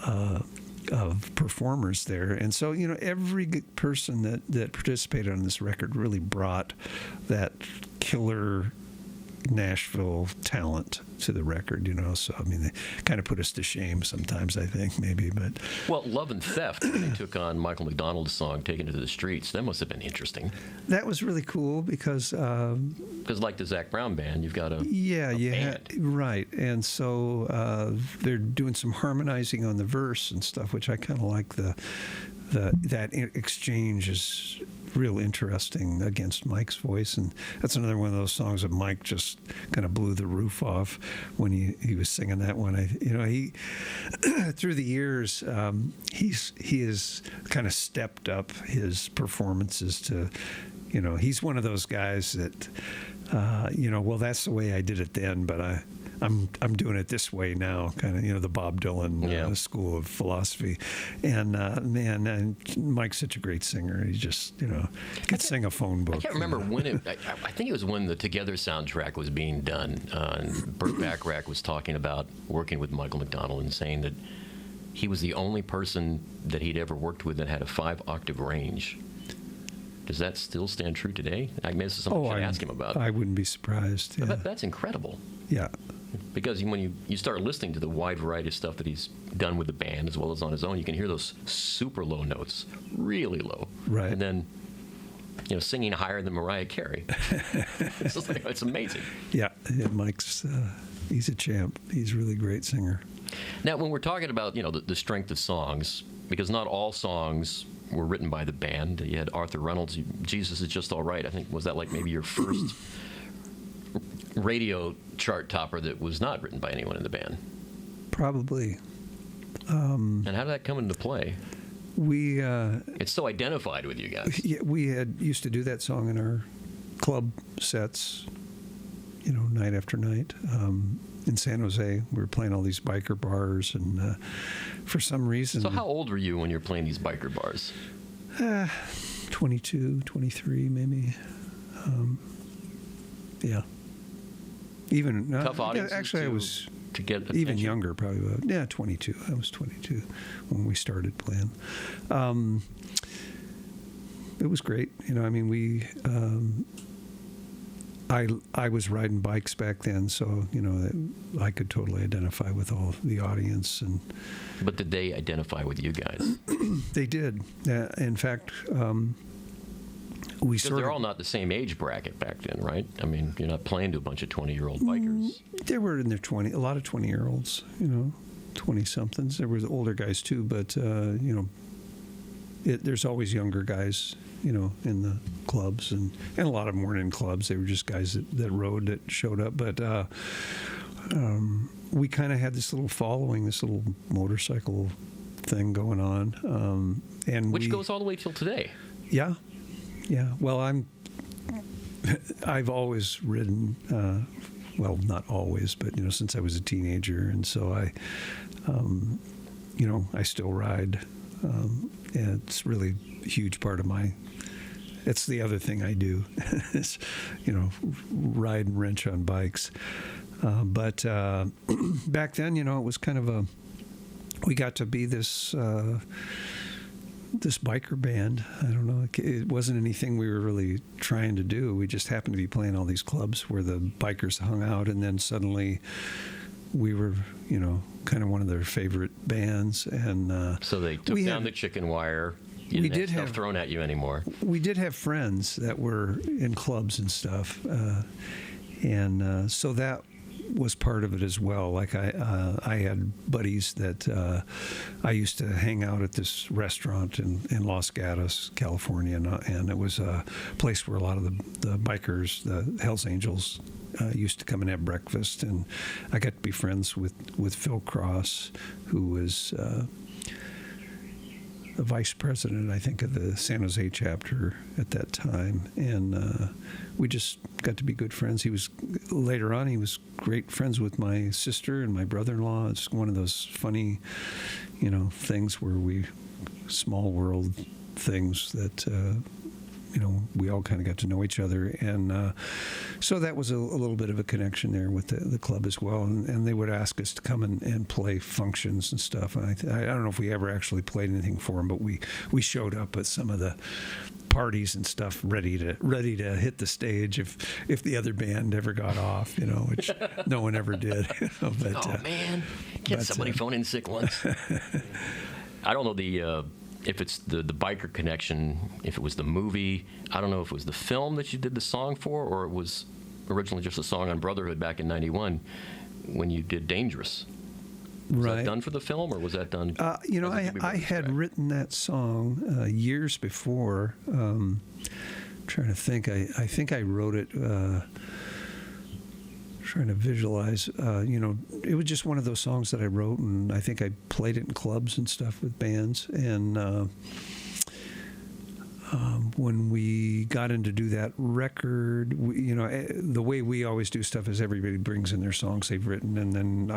of performers there. And so every person that participated on this record really brought that killer Nashville talent to the record, So they kind of put us to shame sometimes, I think, maybe. But well, Love and Theft, when they took on Michael McDonald's song "Taken to the Streets," that must have been interesting. That was really cool because like the Zac Brown band, you've got a band. Right, and so they're doing some harmonizing on the verse and stuff, which I kind of like. That exchange is real interesting against Mike's voice, and that's another one of those songs that Mike just kind of blew the roof off when he was singing that one. He through the years he has kind of stepped up his performances to, he's one of those guys that well, that's the way I did it then, but I'm doing it this way now, kind of, the Bob Dylan school of philosophy. And and Mike's such a great singer. He just, could sing a phone book. I can't remember when I think it was when the Together soundtrack was being done. And Burt Bacharach was talking about working with Michael McDonald and saying that he was the only person that he'd ever worked with that had a 5-octave range. Does that still stand true today? I mean, this is something I should ask him about. I wouldn't be surprised. Yeah. That's incredible. Yeah. Because when you start listening to the wide variety of stuff that he's done with the band as well as on his own, you can hear those super low notes, really low. Right. And then, singing higher than Mariah Carey. It's amazing. Yeah, Mike's, he's a champ. He's a really great singer. Now, when we're talking about, the strength of songs, because not all songs were written by the band. You had Arthur Reynolds, Jesus Is Just All Right. I think, was that like maybe your first radio chart topper that was not written by anyone in the band? Probably. And how did that come into play? It's so identified with you guys. Yeah, we used to do that song in our club sets, night after night. In San Jose, we were playing all these biker bars, and for some reason... So how old were you when you were playing these biker bars? 22, 23, maybe. Yeah. Even tough audiences. Actually, I was to get attention. Even younger, probably. 22. I was 22 when we started playing. It was great. We. I was riding bikes back then, so I could totally identify with all the audience. But did they identify with you guys? They did. In fact, because they're all not the same age bracket back then, right? I mean, you're not playing to a bunch of 20-year-old bikers. They were in their 20s, a lot of 20-year-olds, 20-somethings. There were the older guys too, but there's always younger guys, in the clubs, and a lot of them weren't in clubs. They were just guys that rode, that showed up. But we kind of had this little following, this little motorcycle thing going on, which goes all the way till today. Yeah. Yeah, well, I've always ridden, well, not always, but, since I was a teenager, and so I still ride, and it's really a huge part of it's the other thing I do, is, ride and wrench on bikes. But back then, it was kind of we got to be this biker band. I don't know. It wasn't anything we were really trying to do. We just happened to be playing all these clubs where the bikers hung out, and then suddenly we were, kind of one of their favorite bands. And so they took down the chicken wire. You didn't have stuff thrown at you anymore. We did have friends that were in clubs and stuff, and so that was part of it as well. Like I had buddies that I used to hang out at this restaurant in Los Gatos, California, and it was a place where a lot of the bikers, the Hells Angels, used to come and have breakfast. And I got to be friends with Phil Cross, who was the vice president, I think, of the San Jose chapter at that time, and we just got to be good friends. Later on, he was great friends with my sister and my brother-in-law. It's one of those funny, things where small world things that, we all kind of got to know each other, and so that was a little bit of a connection there with the club as well. And they would ask us to come and play functions and stuff. And I don't know if we ever actually played anything for them, but we showed up at some of the parties and stuff, ready to hit the stage if the other band ever got off, which no one ever did. But, man, can't somebody phone in sick once? I don't know if it's the biker connection, if it was the movie. I don't know if it was the film that you did the song for, or it was originally just a song on Brotherhood back in '91 when you did Dangerous. Was that done for the film, or was that done? I had written that song years before. Trying to think. I think I wrote it. Trying to visualize, it was just one of those songs that I wrote, and I think I played it in clubs and stuff with bands. And when we got in to do that record, the way we always do stuff is everybody brings in their songs they've written, and then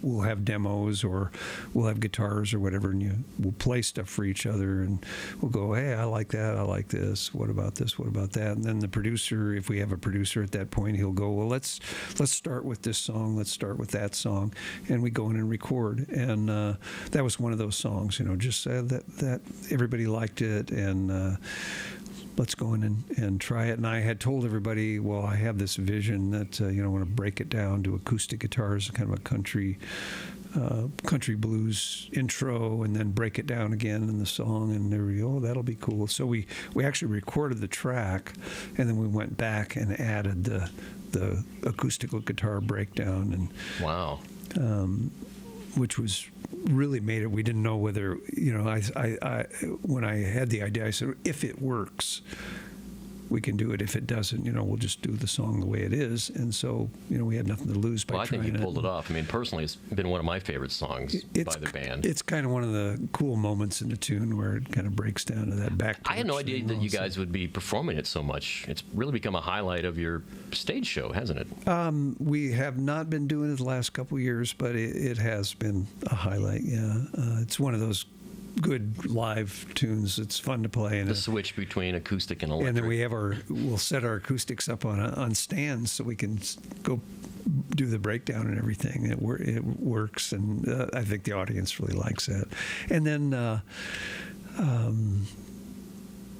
we'll have demos or we'll have guitars or whatever, and we'll play stuff for each other, and we'll go, hey, I like that, I like this, what about this, what about that? And then the producer, if we have a producer at that point, he'll go, well, let's start with this song, let's start with that song, and we go in and record. And that was one of those songs, just that everybody liked it, and let's go in and try it. And I had told everybody, well, I have this vision that I want to break it down to acoustic guitars, kind of a country blues intro, and then break it down again in the song. And there we go, that'll be cool. So we actually recorded the track, and then we went back and added the acoustical guitar breakdown. And wow. Which was really made it. We didn't know whether, I when I had the idea, I said, if it works, we can do it. If it doesn't, we'll just do the song the way it is. And so, we had nothing to lose by trying it. I think you pulled it off. I mean, personally, it's been one of my favorite songs by the band. It's kind of one of the cool moments in the tune where it kind of breaks down to that back. I had no idea that you guys would be performing it so much. It's really become a highlight of your stage show, hasn't it? We have not been doing it the last couple of years, but it has been a highlight, yeah. It's one of those good live tunes. It's fun to play. And the switch between acoustic and electric. And then we'll set our acoustics up on stands so we can go do the breakdown and everything. It works, and I think the audience really likes that. And then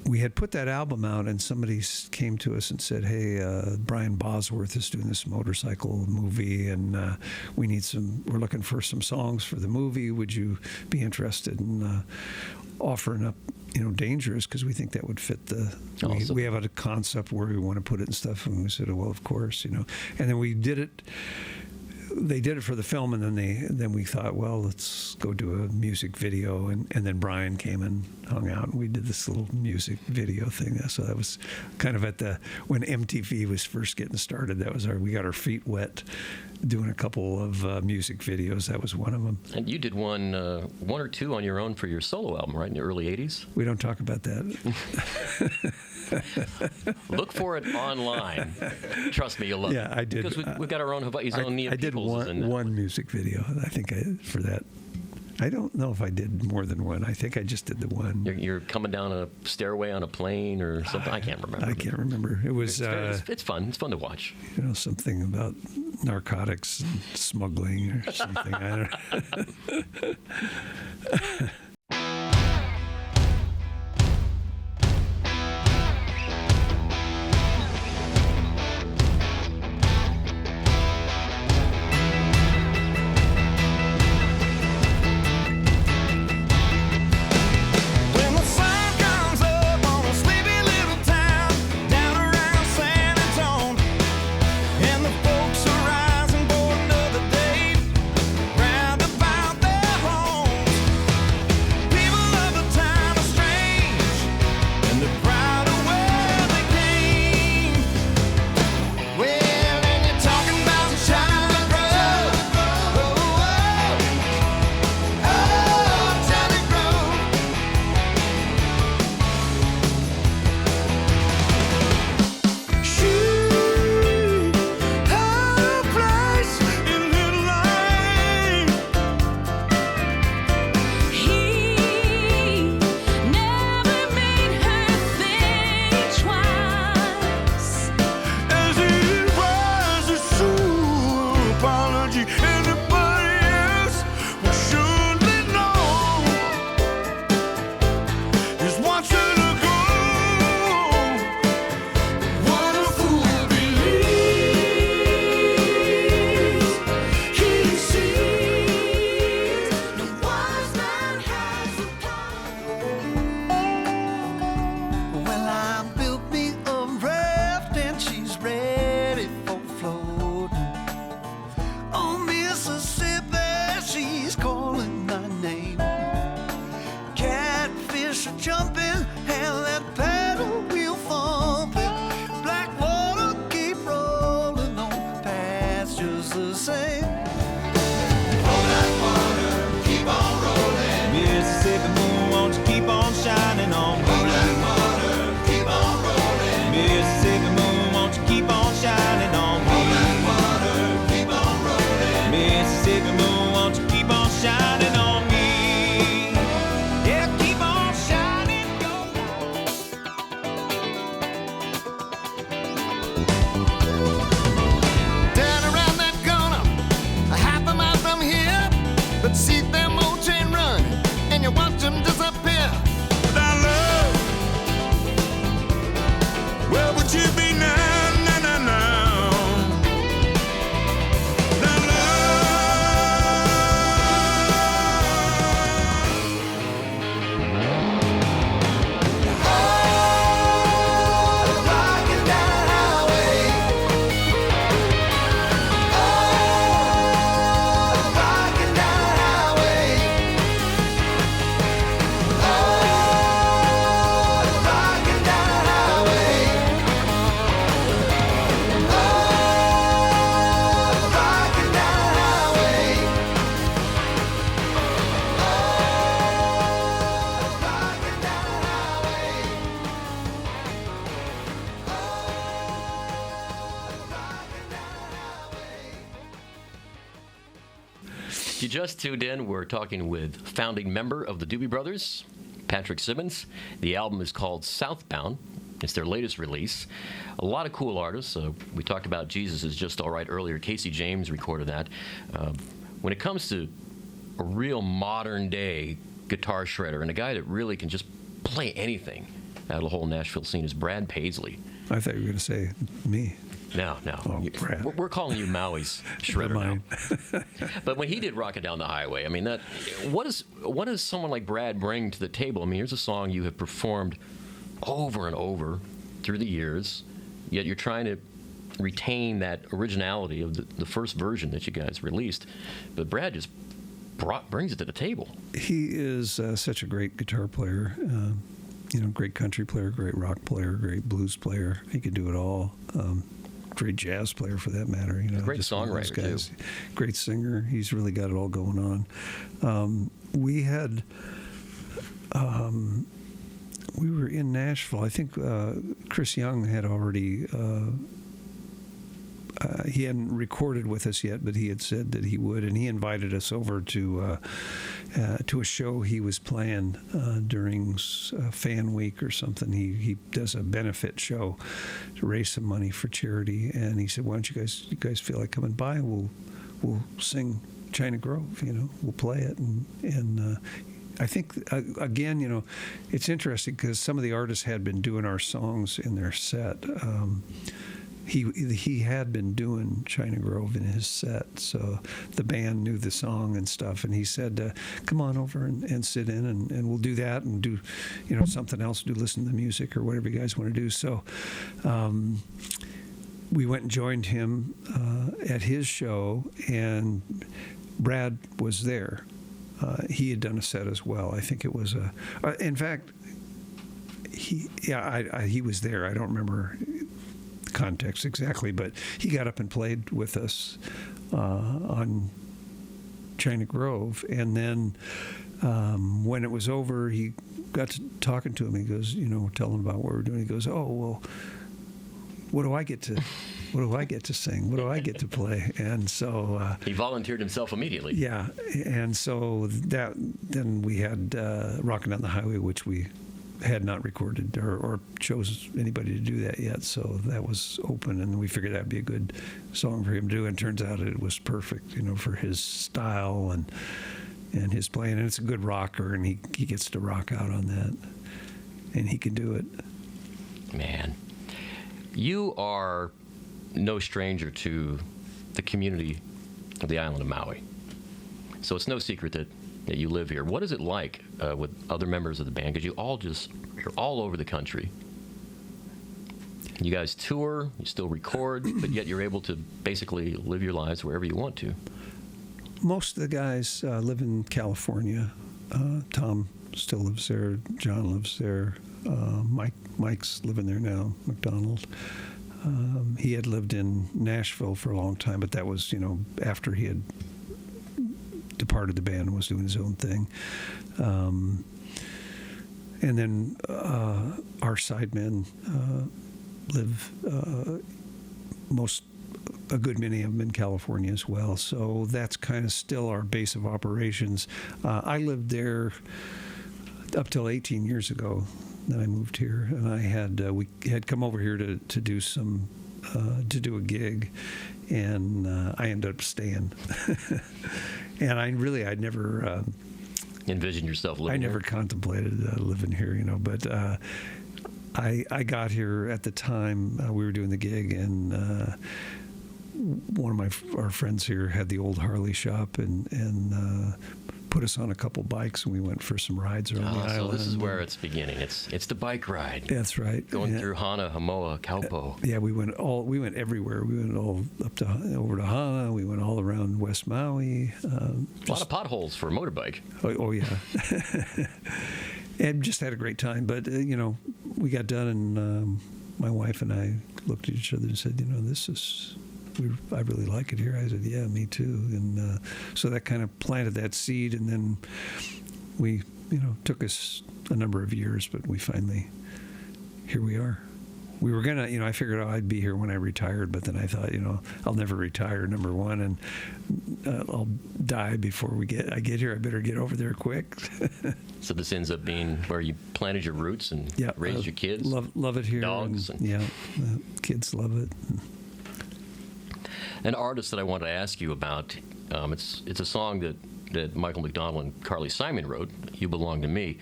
we had put that album out, and somebody came to us and said, hey, Brian Bosworth is doing this motorcycle movie, and we're looking for some songs for the movie. Would you be interested in offering up, Dangerous, because we think that would fit we have a concept where we want to put it and stuff. And we said, well, of course, and then we did it. They did it for the film, and then we thought, well, let's go do a music video, and then Brian came and hung out, and we did this little music video thing. So that was kind of when MTV was first getting started. That was we got our feet wet doing a couple of music videos. That was one of them. And you did one or two on your own for your solo album, right, in the early 80s? We don't talk about that. Look for it online. Trust me, you'll love it. Yeah, I did. Because we've got our own Nia I did one music video. I think for that. I don't know if I did more than one. I think I just did the one. You're coming down a stairway on a plane or something. I can't remember. I can't remember. It was. It's fun. It's fun to watch. Something about narcotics and smuggling or something. I don't know. And the folks are rising. say, roll that water, keep on rolling. Mississippi moon, won't you keep on shining on me? Roll that water, keep on rolling. Mississippi moon, won't you keep on shining on me? Roll that water, keep on rolling. Mississippi moon, won't you keep on shining on me? Yeah, keep on shining your light. Down around that corner, a half a mile from here, but see them old train run, and you watch them disappear. Without love, where would you be now, now, now, now? Without love, rocking down the highway. Rocking down the highway. Rocking down the highway. Rocking down the highway. Rocking down the If you just tuned in, we're talking with founding member of the Doobie Brothers, Patrick Simmons. The album is called Southbound. It's their latest release. A lot of cool artists. We talked about Jesus Is Just All Right earlier. Casey James recorded that. When it comes to a real modern day guitar shredder and a guy that really can just play anything out of the whole Nashville scene is Brad Paisley. I thought you were going to say me. No. Oh, Brad. We're calling you Maui's shredder now. But when he did Rockin' Down the Highway, I mean, what does someone like Brad bring to the table? I mean, here's a song you have performed over and over through the years, yet you're trying to retain that originality of the first version that you guys released. But Brad just brings it to the table. He is such a great guitar player. Great country player, great rock player, great blues player. He could do it all. Great jazz player, for that matter. Great just one of those songwriter, guys. too. Great singer. He's really got it all going on. We were in Nashville. I think Chris Young had already. He hadn't recorded with us yet, but he had said that he would, and he invited us over to a show he was playing during Fan Week or something. He does a benefit show to raise some money for charity, and he said, "Why don't you guys feel like coming by? We'll sing China Grove. We'll play it." And I think again, it's interesting because some of the artists had been doing our songs in their set. He had been doing China Grove in his set, so the band knew the song and stuff, and he said, come on over and sit in, and we'll do that and do something else, listen to the music or whatever you guys want to do. So we went and joined him at his show, and Brad was there. He had done a set as well. I think it was in fact, he was there. I don't remember context exactly, but he got up and played with us on China Grove, and then when it was over, he got to talking to him. He goes, telling him about what we're doing. He goes, "Oh well, what do I get to sing? What do I get to play?" And so he volunteered himself immediately. Yeah, and so then we had "Rockin' Down the Highway," which we had not recorded or chose anybody to do that yet, so that was open, and we figured that'd be a good song for him to do, and turns out it was perfect, for his style and his playing, and it's a good rocker, and he gets to rock out on that, and he can do it. Man, you are no stranger to the community of the island of Maui, so it's no secret that you live here. What is it like with other members of the band? Because you're all over the country. You guys tour, you still record, but yet you're able to basically live your lives wherever you want to. Most of the guys live in California. Tom still lives there. John lives there. Mike's living there now. McDonald. He had lived in Nashville for a long time, but that was, after he had departed the band and was doing his own thing. And then our sidemen live a good many of them in California as well. So that's kind of still our base of operations. I lived there up till 18 years ago. Then I moved here, and we had come over here to do a gig, and I ended up staying. And I'd never envisioned yourself living I never here? contemplated living here, but I got here at the time we were doing the gig, and one of our friends here had the old Harley shop, and put us on a couple bikes, and we went for some rides around the island. So this is where it's beginning. It's the bike ride. That's right. Going through Hana, Hamoa, Kaupo. Yeah, we went everywhere. We went all over to Hana. We went all around West Maui. A lot of potholes for a motorbike. Oh yeah. And just had a great time. But we got done, and my wife and I looked at each other and said, this is. I really like it here. I said, yeah, me too. And so that kind of planted that seed, and then we, took us a number of years, but we finally, here we are. We were going to, I figured I'd be here when I retired, but then I thought, I'll never retire, number one, and I'll die before I get here. I better get over there quick. So this ends up being where you planted your roots and raised your kids? Love it here. Dogs? Kids love it. An artist that I wanted to ask you about, it's a song that Michael McDonald and Carly Simon wrote, You Belong to Me.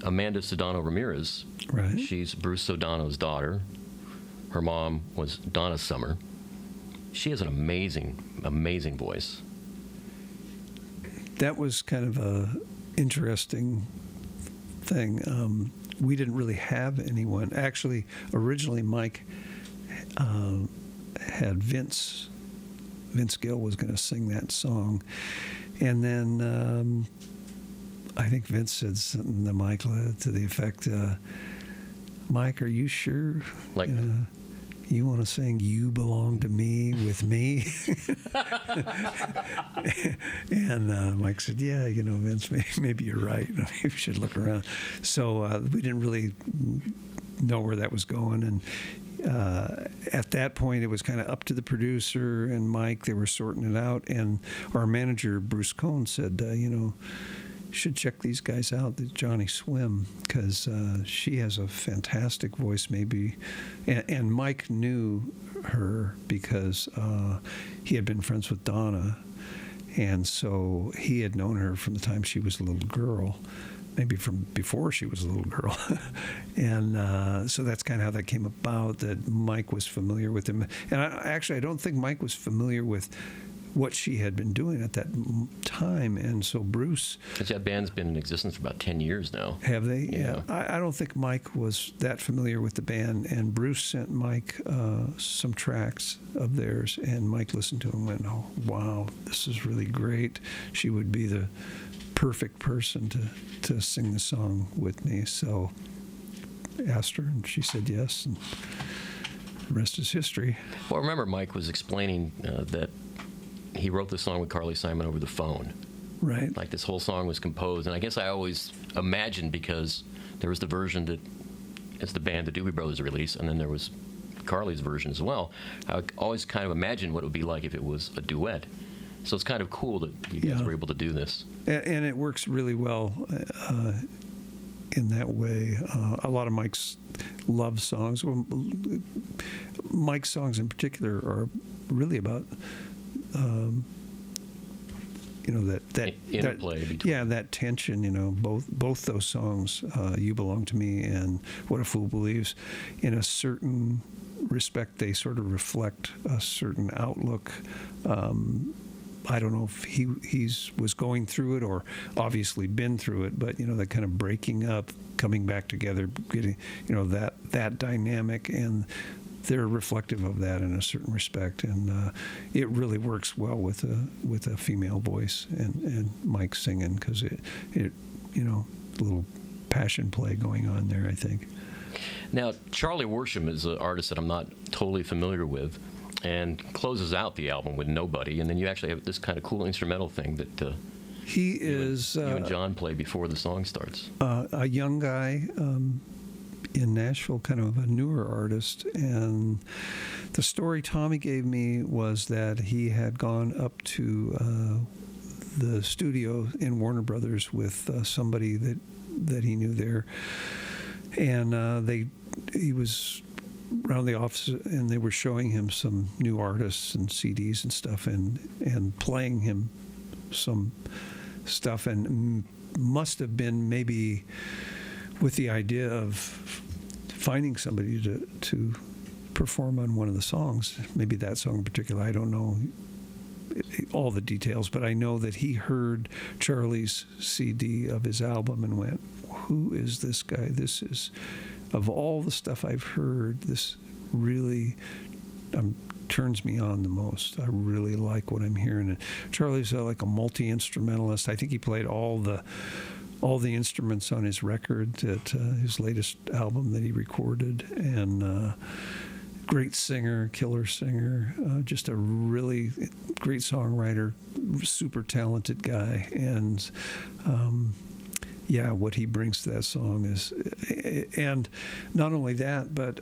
Amanda Sodano Ramirez, right. She's Bruce Sodano's daughter. Her mom was Donna Summer. She has an amazing, amazing voice. That was kind of a interesting thing. We didn't really have anyone. Actually, originally Mike had Vince Gill was going to sing that song, and then I think Vince said something to Mike to the effect, Mike, are you sure you want to sing You Belong to Me with me? And Mike said, yeah, Vince, maybe you're right. Maybe we should look around. So we didn't really know where that was going, and at that point, it was kind of up to the producer and Mike. They were sorting it out, and our manager, Bruce Cohn, said, you should check these guys out, Johnny Swim, because she has a fantastic voice, maybe. And Mike knew her because he had been friends with Donna, and so he had known her from the time she was a little girl. Maybe from before she was a little girl. And so that's kind of how that came about, that Mike was familiar with him. And I don't think Mike was familiar with what she had been doing at that time. And so Bruce... That band's been in existence for about 10 years now. Have they? Yeah. I don't think Mike was that familiar with the band. And Bruce sent Mike some tracks of theirs. And Mike listened to them and went, oh, wow, this is really great. She would be the perfect person to sing the song with me. So I asked her, and she said yes, and the rest is history. Well, remember Mike was explaining that he wrote the song with Carly Simon over the phone. Right. Like this whole song was composed, and I guess I always imagined, because there was the version that it's the band, the Doobie Brothers released, and then there was Carly's version as well. I always kind of imagined what it would be like if it was a duet. So it's kind of cool that you guys were able to do this. And it works really well in that way. A lot of Mike's love songs, Mike's songs in particular, are really about, that interplay between. that tension. Both those songs, "You Belong to Me" and "What a Fool Believes," in a certain respect, they sort of reflect a certain outlook. I don't know if he was going through it or obviously been through it, but that kind of breaking up, coming back together, getting that dynamic, and they're reflective of that in a certain respect, and it really works well with a female voice and Mike singing, because it a little passion play going on there, I think. Now, Charlie Worsham is an artist that I'm not totally familiar with, and closes out the album with Nobody, and then you actually have this kind of cool instrumental thing that He is you and John play before the song starts. a young guy in Nashville, kind of a newer artist. And the story Tommy gave me was that he had gone up to the studio in Warner Brothers with somebody that he knew there, and he was around the office, and they were showing him some new artists and CDs and stuff, and playing him some stuff, and must have been maybe with the idea of finding somebody to perform on one of the songs, maybe that song in particular. I don't know all the details, but I know that he heard Charlie's CD of his album and went, "Who is this guy? This is, of all the stuff I've heard, this really turns me on the most. I really like what I'm hearing." And Charlie's like a multi-instrumentalist. I think he played all the instruments on his record, his latest album that he recorded, and great singer, killer singer, just a really great songwriter, super talented guy. And what he brings to that song is, and not only that, but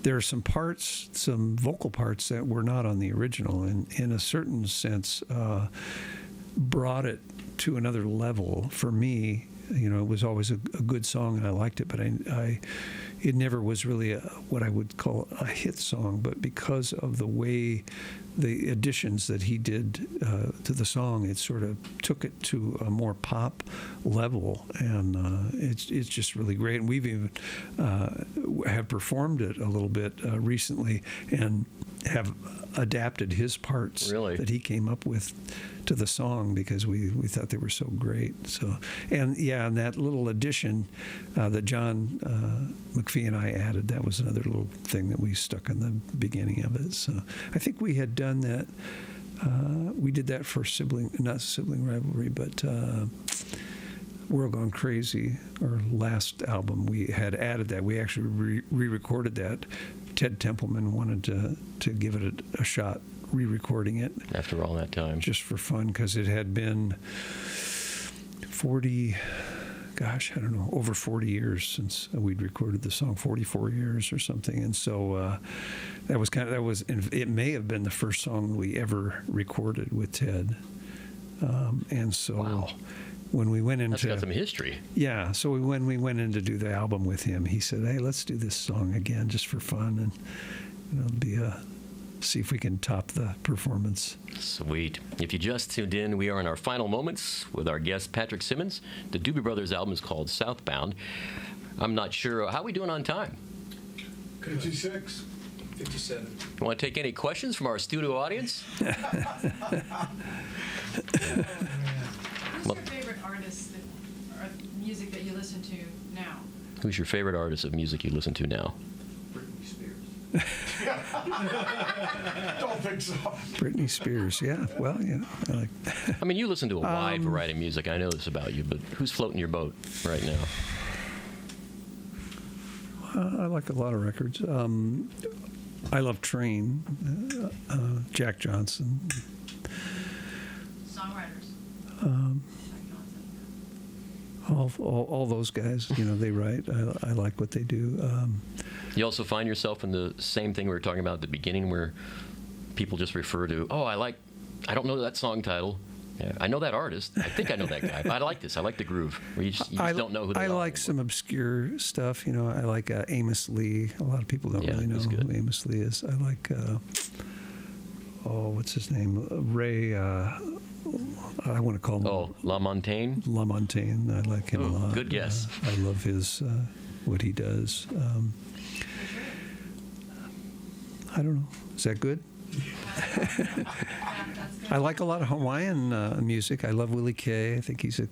there are some vocal parts that were not on the original, and in a certain sense brought it to another level for me. It was always a good song, and I liked it, but it never was really what I would call a hit song. But because of the way the additions that he did to the song, it sort of took it to a more pop level, and it's just really great. And we've even have performed it a little bit recently, and have adapted his parts that he came up with to the song, because we thought they were so great. So, and that little addition that John McPhee and I added, that was another little thing that we stuck in the beginning of it. So I think we had done that. We did that for not Sibling Rivalry, but World Gone Crazy, our last album. We had added that. We actually re-recorded that. Ted Templeman wanted to give it a shot, re-recording it. After all that time. Just for fun, because it had been 40 years since we'd recorded the song, 44 years or something. And so it may have been the first song we ever recorded with Ted. And so wow. When we went into... That's got some history. Yeah, so when we went in to do the album with him, he said, "Hey, let's do this song again just for fun, and see if we can top the performance." Sweet. If you just tuned in, we are in our final moments with our guest, Patrick Simmons. The Doobie Brothers album is called Southbound. I'm not sure. How are we doing on time? 56. 57. You want to take any questions from our studio audience? Who's your favorite artist or music that you listen to now? Who's your favorite artist of music you listen to now? Britney Spears. Don't think so. Britney Spears, yeah. Well, yeah. I mean, you listen to a wide variety of music. I know this about you, but who's floating your boat right now? I like a lot of records. I love Train, Jack Johnson. Songwriters. All those guys, they write. I like what they do. You also find yourself in the same thing we were talking about at the beginning, where people just refer to, I don't know that song title. Yeah, I know that artist. I think I know that guy. But I like this. I like the groove. Where you just don't know who they are. I like some obscure stuff. I like Amos Lee. A lot of people don't really know who Amos Lee is. I like, what's his name? Ray. I want to call him. LaMontagne? LaMontagne. I like him a lot. Good guess. I love his what he does. I don't know. Is that good? I like a lot of Hawaiian music. I love Willie Kay. I think he's a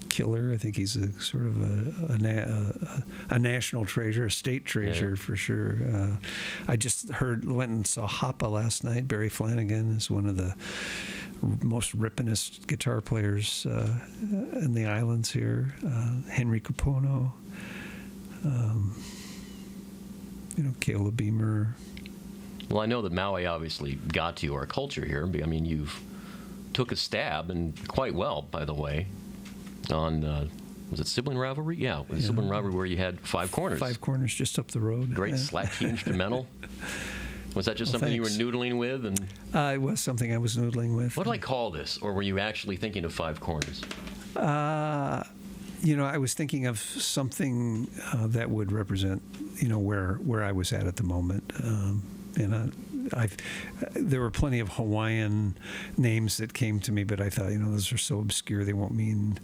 killer. I think he's a sort of a national treasure, a state treasure for sure. I just went and saw Hapa last night. Barry Flanagan is one of the most rippinest guitar players in the islands here. Henry Capono. Caleb Beamer. Well, I know that Maui obviously got to our culture here. I mean, you've took a stab, and quite well, by the way, on, was it Sibling Rivalry? Yeah, it was Sibling Rivalry where you had Five Corners. Five Corners just up the road. Great slack key instrumental. Was that just something you were noodling with? And it was something I was noodling with. what do I call this? Or were you actually thinking of Five Corners? I was thinking of something that would represent, where I was at the moment. There were plenty of Hawaiian names that came to me, but I thought, those are so obscure they won't mean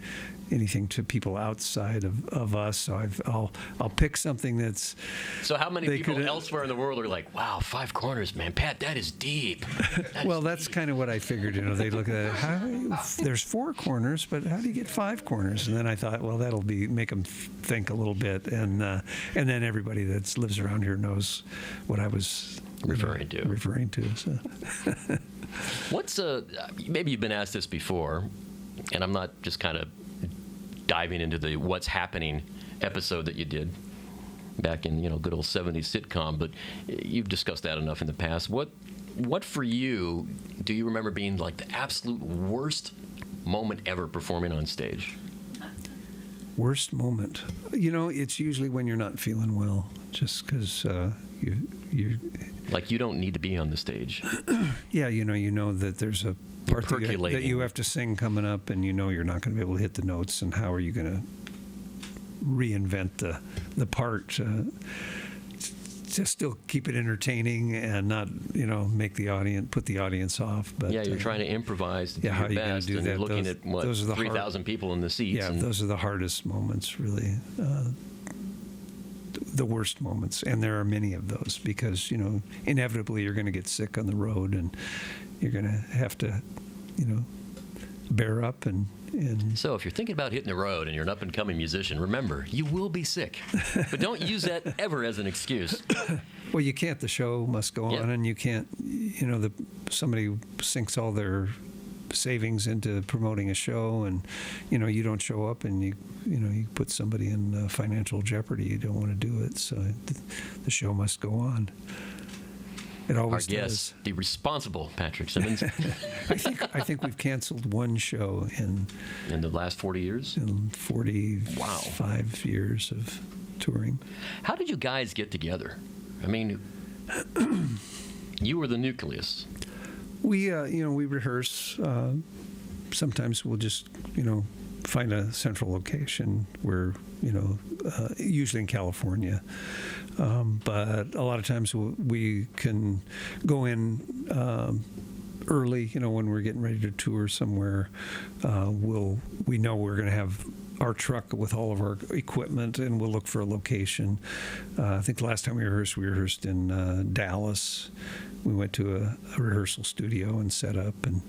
anything to people outside of us. So I'll pick something that's. So how many people elsewhere in the world are like, wow, Five Corners, man, Pat, that is deep. That's kind of what I figured. They look at there's four corners, but how do you get five corners? And then I thought, well, that'll make them think a little bit, and then everybody that lives around here knows what I was referring to. So. What's maybe you've been asked this before, and I'm not just kind of diving into the what's happening episode that you did back in good old 70s sitcom, but you've discussed that enough in the past. What for you do you remember being like the absolute worst moment ever performing on stage? Worst moment, it's usually when you're not feeling well, just because you like you don't need to be on the stage. Yeah, that there's a part that you have to sing coming up, and you're not going to be able to hit the notes, and how are you going to reinvent the part to still keep it entertaining and not put the audience off. But you're trying to improvise to do your best, and you're looking at 3,000 people in the seats. Yeah, those are the hardest moments, really. The worst moments, and there are many of those, because inevitably you're going to get sick on the road, and you're going to have to bear up and So if you're thinking about hitting the road and you're an up-and-coming musician, remember, you will be sick, but don't use that ever as an excuse. Well, you can't. The show must go on, and you can't. Somebody sinks all their savings into promoting a show, and you don't show up, and you put somebody in financial jeopardy. You don't want to do it, so the show must go on. It always does. Our guest, the responsible Patrick Simmons. I think we've canceled one show in the last 40 years. In 45 years of touring. How did you guys get together? I mean, you were the nucleus. We rehearse. Sometimes we'll just, find a central location where, usually in California. But a lot of times we can go in early, when we're getting ready to tour somewhere. We know we're going to have our truck with all of our equipment, and we'll look for a location. I think the last time we rehearsed in Dallas. We went to a rehearsal studio and set up and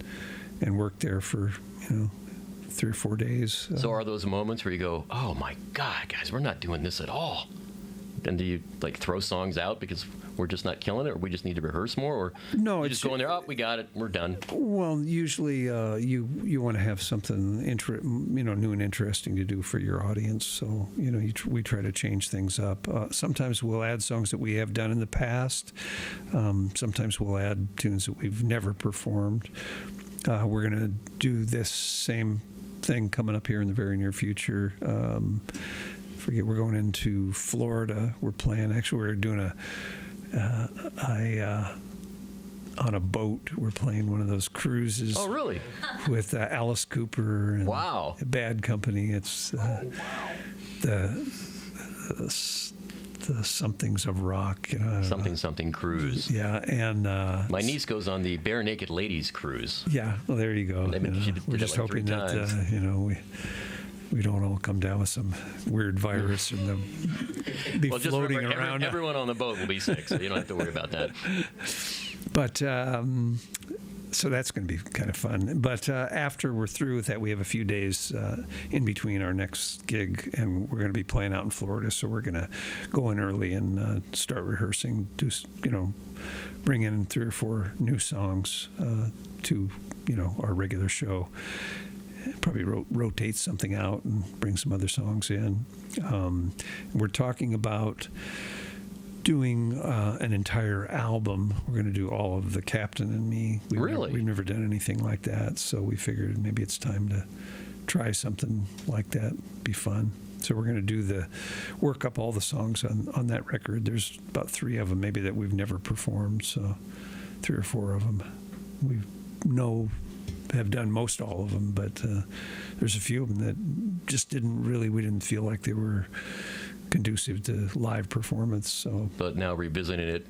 worked there for 3 or 4 days. So are those moments where you go, oh my God, guys, we're not doing this at all? Then do you throw songs out because we're just not killing it, or we just need to rehearse more, or no? You just go in there, we got it, we're done. Well, usually you want to have something new and interesting to do for your audience. So we try to change things up. Sometimes we'll add songs that we have done in the past. Sometimes we'll add tunes that we've never performed. We're going to do this same thing coming up here in the very near future. We're going into Florida. We're doing on a boat. We're playing one of those cruises. Oh, really? With Alice Cooper and wow. Bad Company. It's the somethings of rock. Something cruise. Yeah, and my niece goes on the Bare Naked Ladies cruise. Yeah, well, there you go. We're just hoping that we don't all come down with some weird virus and be floating remember, around. Everyone on the boat will be sick, so you don't have to worry about that. But so that's going to be kind of fun. But after we're through with that, we have a few days in between our next gig, and we're going to be playing out in Florida. So we're going to go in early and start rehearsing. Bring in 3 or 4 new songs to our regular show. probably rotate something out and bring some other songs in. We're talking about doing an entire album. We're going to do all of The Captain and Me. We've never done anything like that, so we figured maybe it's time to try something like that. Be fun. So we're going to work up all the songs on that record. There's about 3 of them maybe that we've never performed, so 3 or 4 of them. We have done most all of them, but there's a few of them that just we didn't feel like they were conducive to live performance. So, but now revisiting it.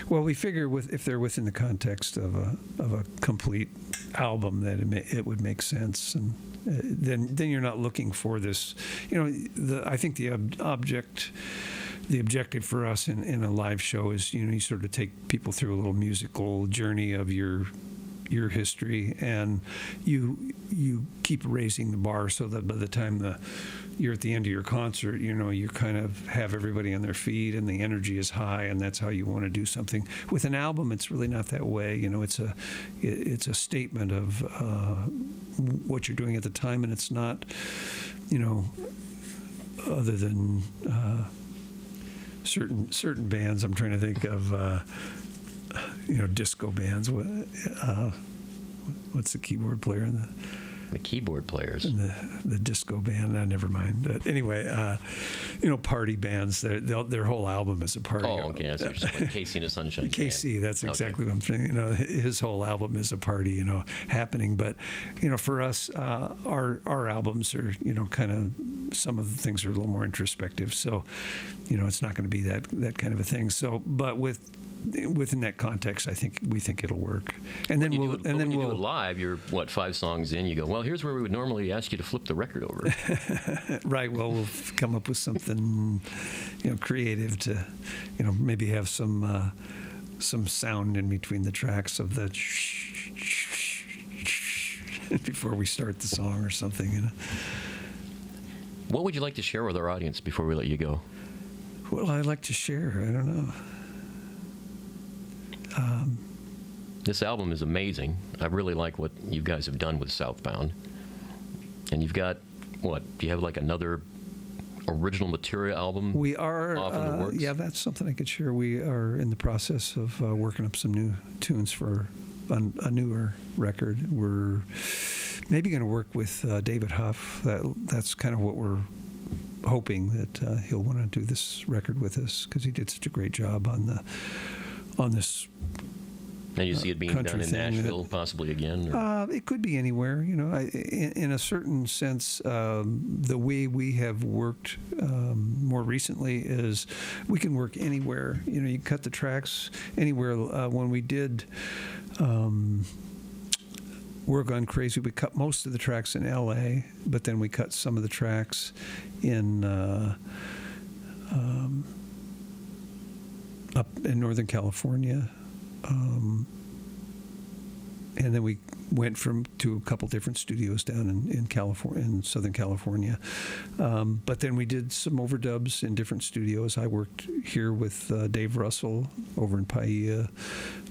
Well, we figure if they're within the context of a complete album, that it would make sense, and then you're not looking for this. I think the objective for us in a live show is you sort of take people through a little musical journey of your history, and you keep raising the bar so that by the time you're at the end of your concert, you kind of have everybody on their feet and the energy is high, and that's how you want to do something. With an album, it's really not that way. It's a statement of what you're doing at the time, and it's not, other than certain bands. I'm trying to think of. Disco bands. What's the keyboard player in the keyboard players in the disco band? Never mind. But anyway, party bands. Their whole album is a party. Oh, okay. That's like Casey and the Sunshine Casey. Band. That's exactly what I'm saying. His whole album is a party. Happening. But for us, our albums are kind of, some of the things are a little more introspective. So it's not going to be that kind of a thing. So, but within that context, we think it'll work. And then we'll do it live. You're 5 songs in. You go, well, here's where we would normally ask you to flip the record over. Right. Well, we'll come up with something, creative to, maybe have some sound in between the tracks of the before we start the song or something. What would you like to share with our audience before we let you go? Well, I'd like to share. I don't know. This album is amazing. I really like what you guys have done with Southbound. And you've got, do you have like another original material album? We are, off in the works? Yeah, that's something I could share. We are in the process of working up some new tunes for a newer record. We're maybe going to work with David Huff. That's kind of what we're hoping, that he'll want to do this record with us, because he did such a great job on this. And you see it being done in Nashville, possibly again? It could be anywhere. In a certain sense, the way we have worked more recently is we can work anywhere. You cut the tracks anywhere. When we did Work on Crazy, we cut most of the tracks in L.A., but then we cut some of the tracks in up in Northern California. And then we went to a couple different studios down in California, in Southern California. But then we did some overdubs in different studios. I worked here with Dave Russell over in Paia.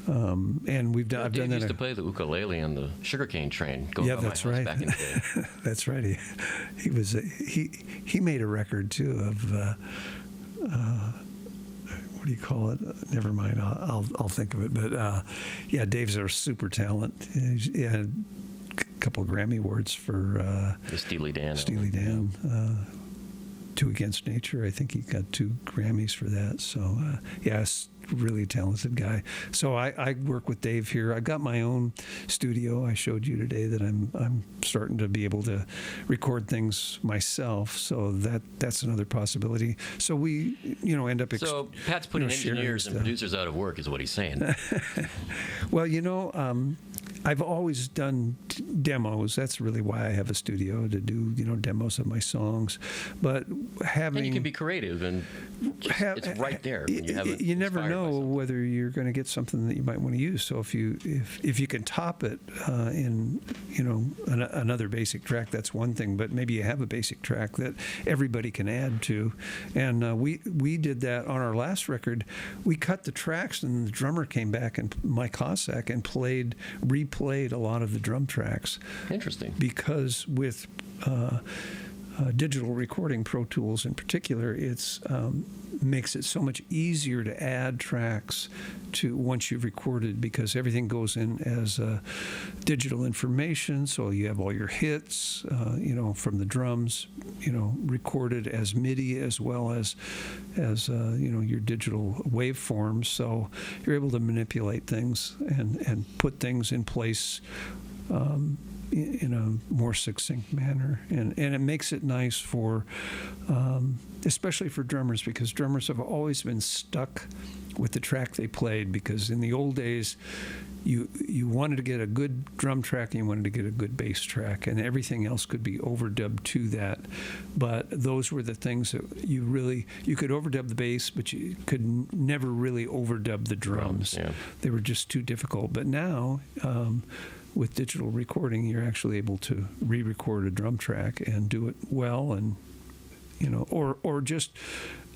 And I've done Dave that. used to play the ukulele on the sugarcane train. Yeah, that's right. Back in the day. That's right. He made a record too of. What do you call it? Never mind. I'll think of it. But yeah, Dave's a super talent. He had a couple of Grammy Awards for the Steely Dan. Steely Dan. 2 Against Nature. I think he got 2 Grammys for that. So yes, really talented guy. So I work with Dave here. I've got my own studio. I showed you today that I'm starting to be able to record things myself. So that's another possibility. So we end up. So Pat's putting engineers and producers out of work, is what he's saying. Well, I've always done demos. That's really why I have a studio, to do demos of my songs. But and you can be creative, and it's right there. When you have it. You never know whether you're going to get something that you might want to use. So if you can top it in another basic track, that's one thing. But maybe you have a basic track that everybody can add to. And we did that on our last record. We cut the tracks, and the drummer came back, and Mike Hossack, and replayed a lot of the drum tracks tracks. Interesting. Because with digital recording, Pro Tools in particular, it's makes it so much easier to add tracks to once you've recorded, because everything goes in as digital information. So you have all your hits, from the drums, recorded as MIDI as well as your digital waveforms. So you're able to manipulate things and put things in place in a more succinct manner, and it makes it nice for especially for drummers, because drummers have always been stuck with the track they played, because in the old days you wanted to get a good drum track and you wanted to get a good bass track, and everything else could be overdubbed to that. But those were the things that you could overdub the bass, but you could never really overdub the drums. Yeah. They were just too difficult. But now with digital recording, you're actually able to re-record a drum track and do it well, and or just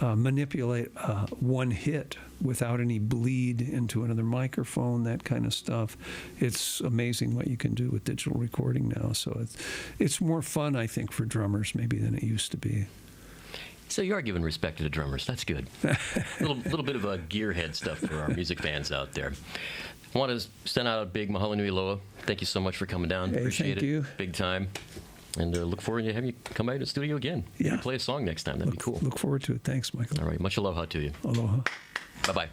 manipulate one hit without any bleed into another microphone, that kind of stuff. It's amazing what you can do with digital recording now. So it's more fun, I think, for drummers maybe than it used to be. So you are giving respect to the drummers. That's good. little bit of a gearhead stuff for our music fans out there. I want to send out a big mahalo nui loa. Thank you so much for coming down. Hey, Appreciate thank it. you. Big time. And look forward to having you come by to the studio again. Yeah. Maybe play a song next time. That'd be cool. Look forward to it. Thanks, Michael. All right. Much aloha to you. Aloha. Bye-bye.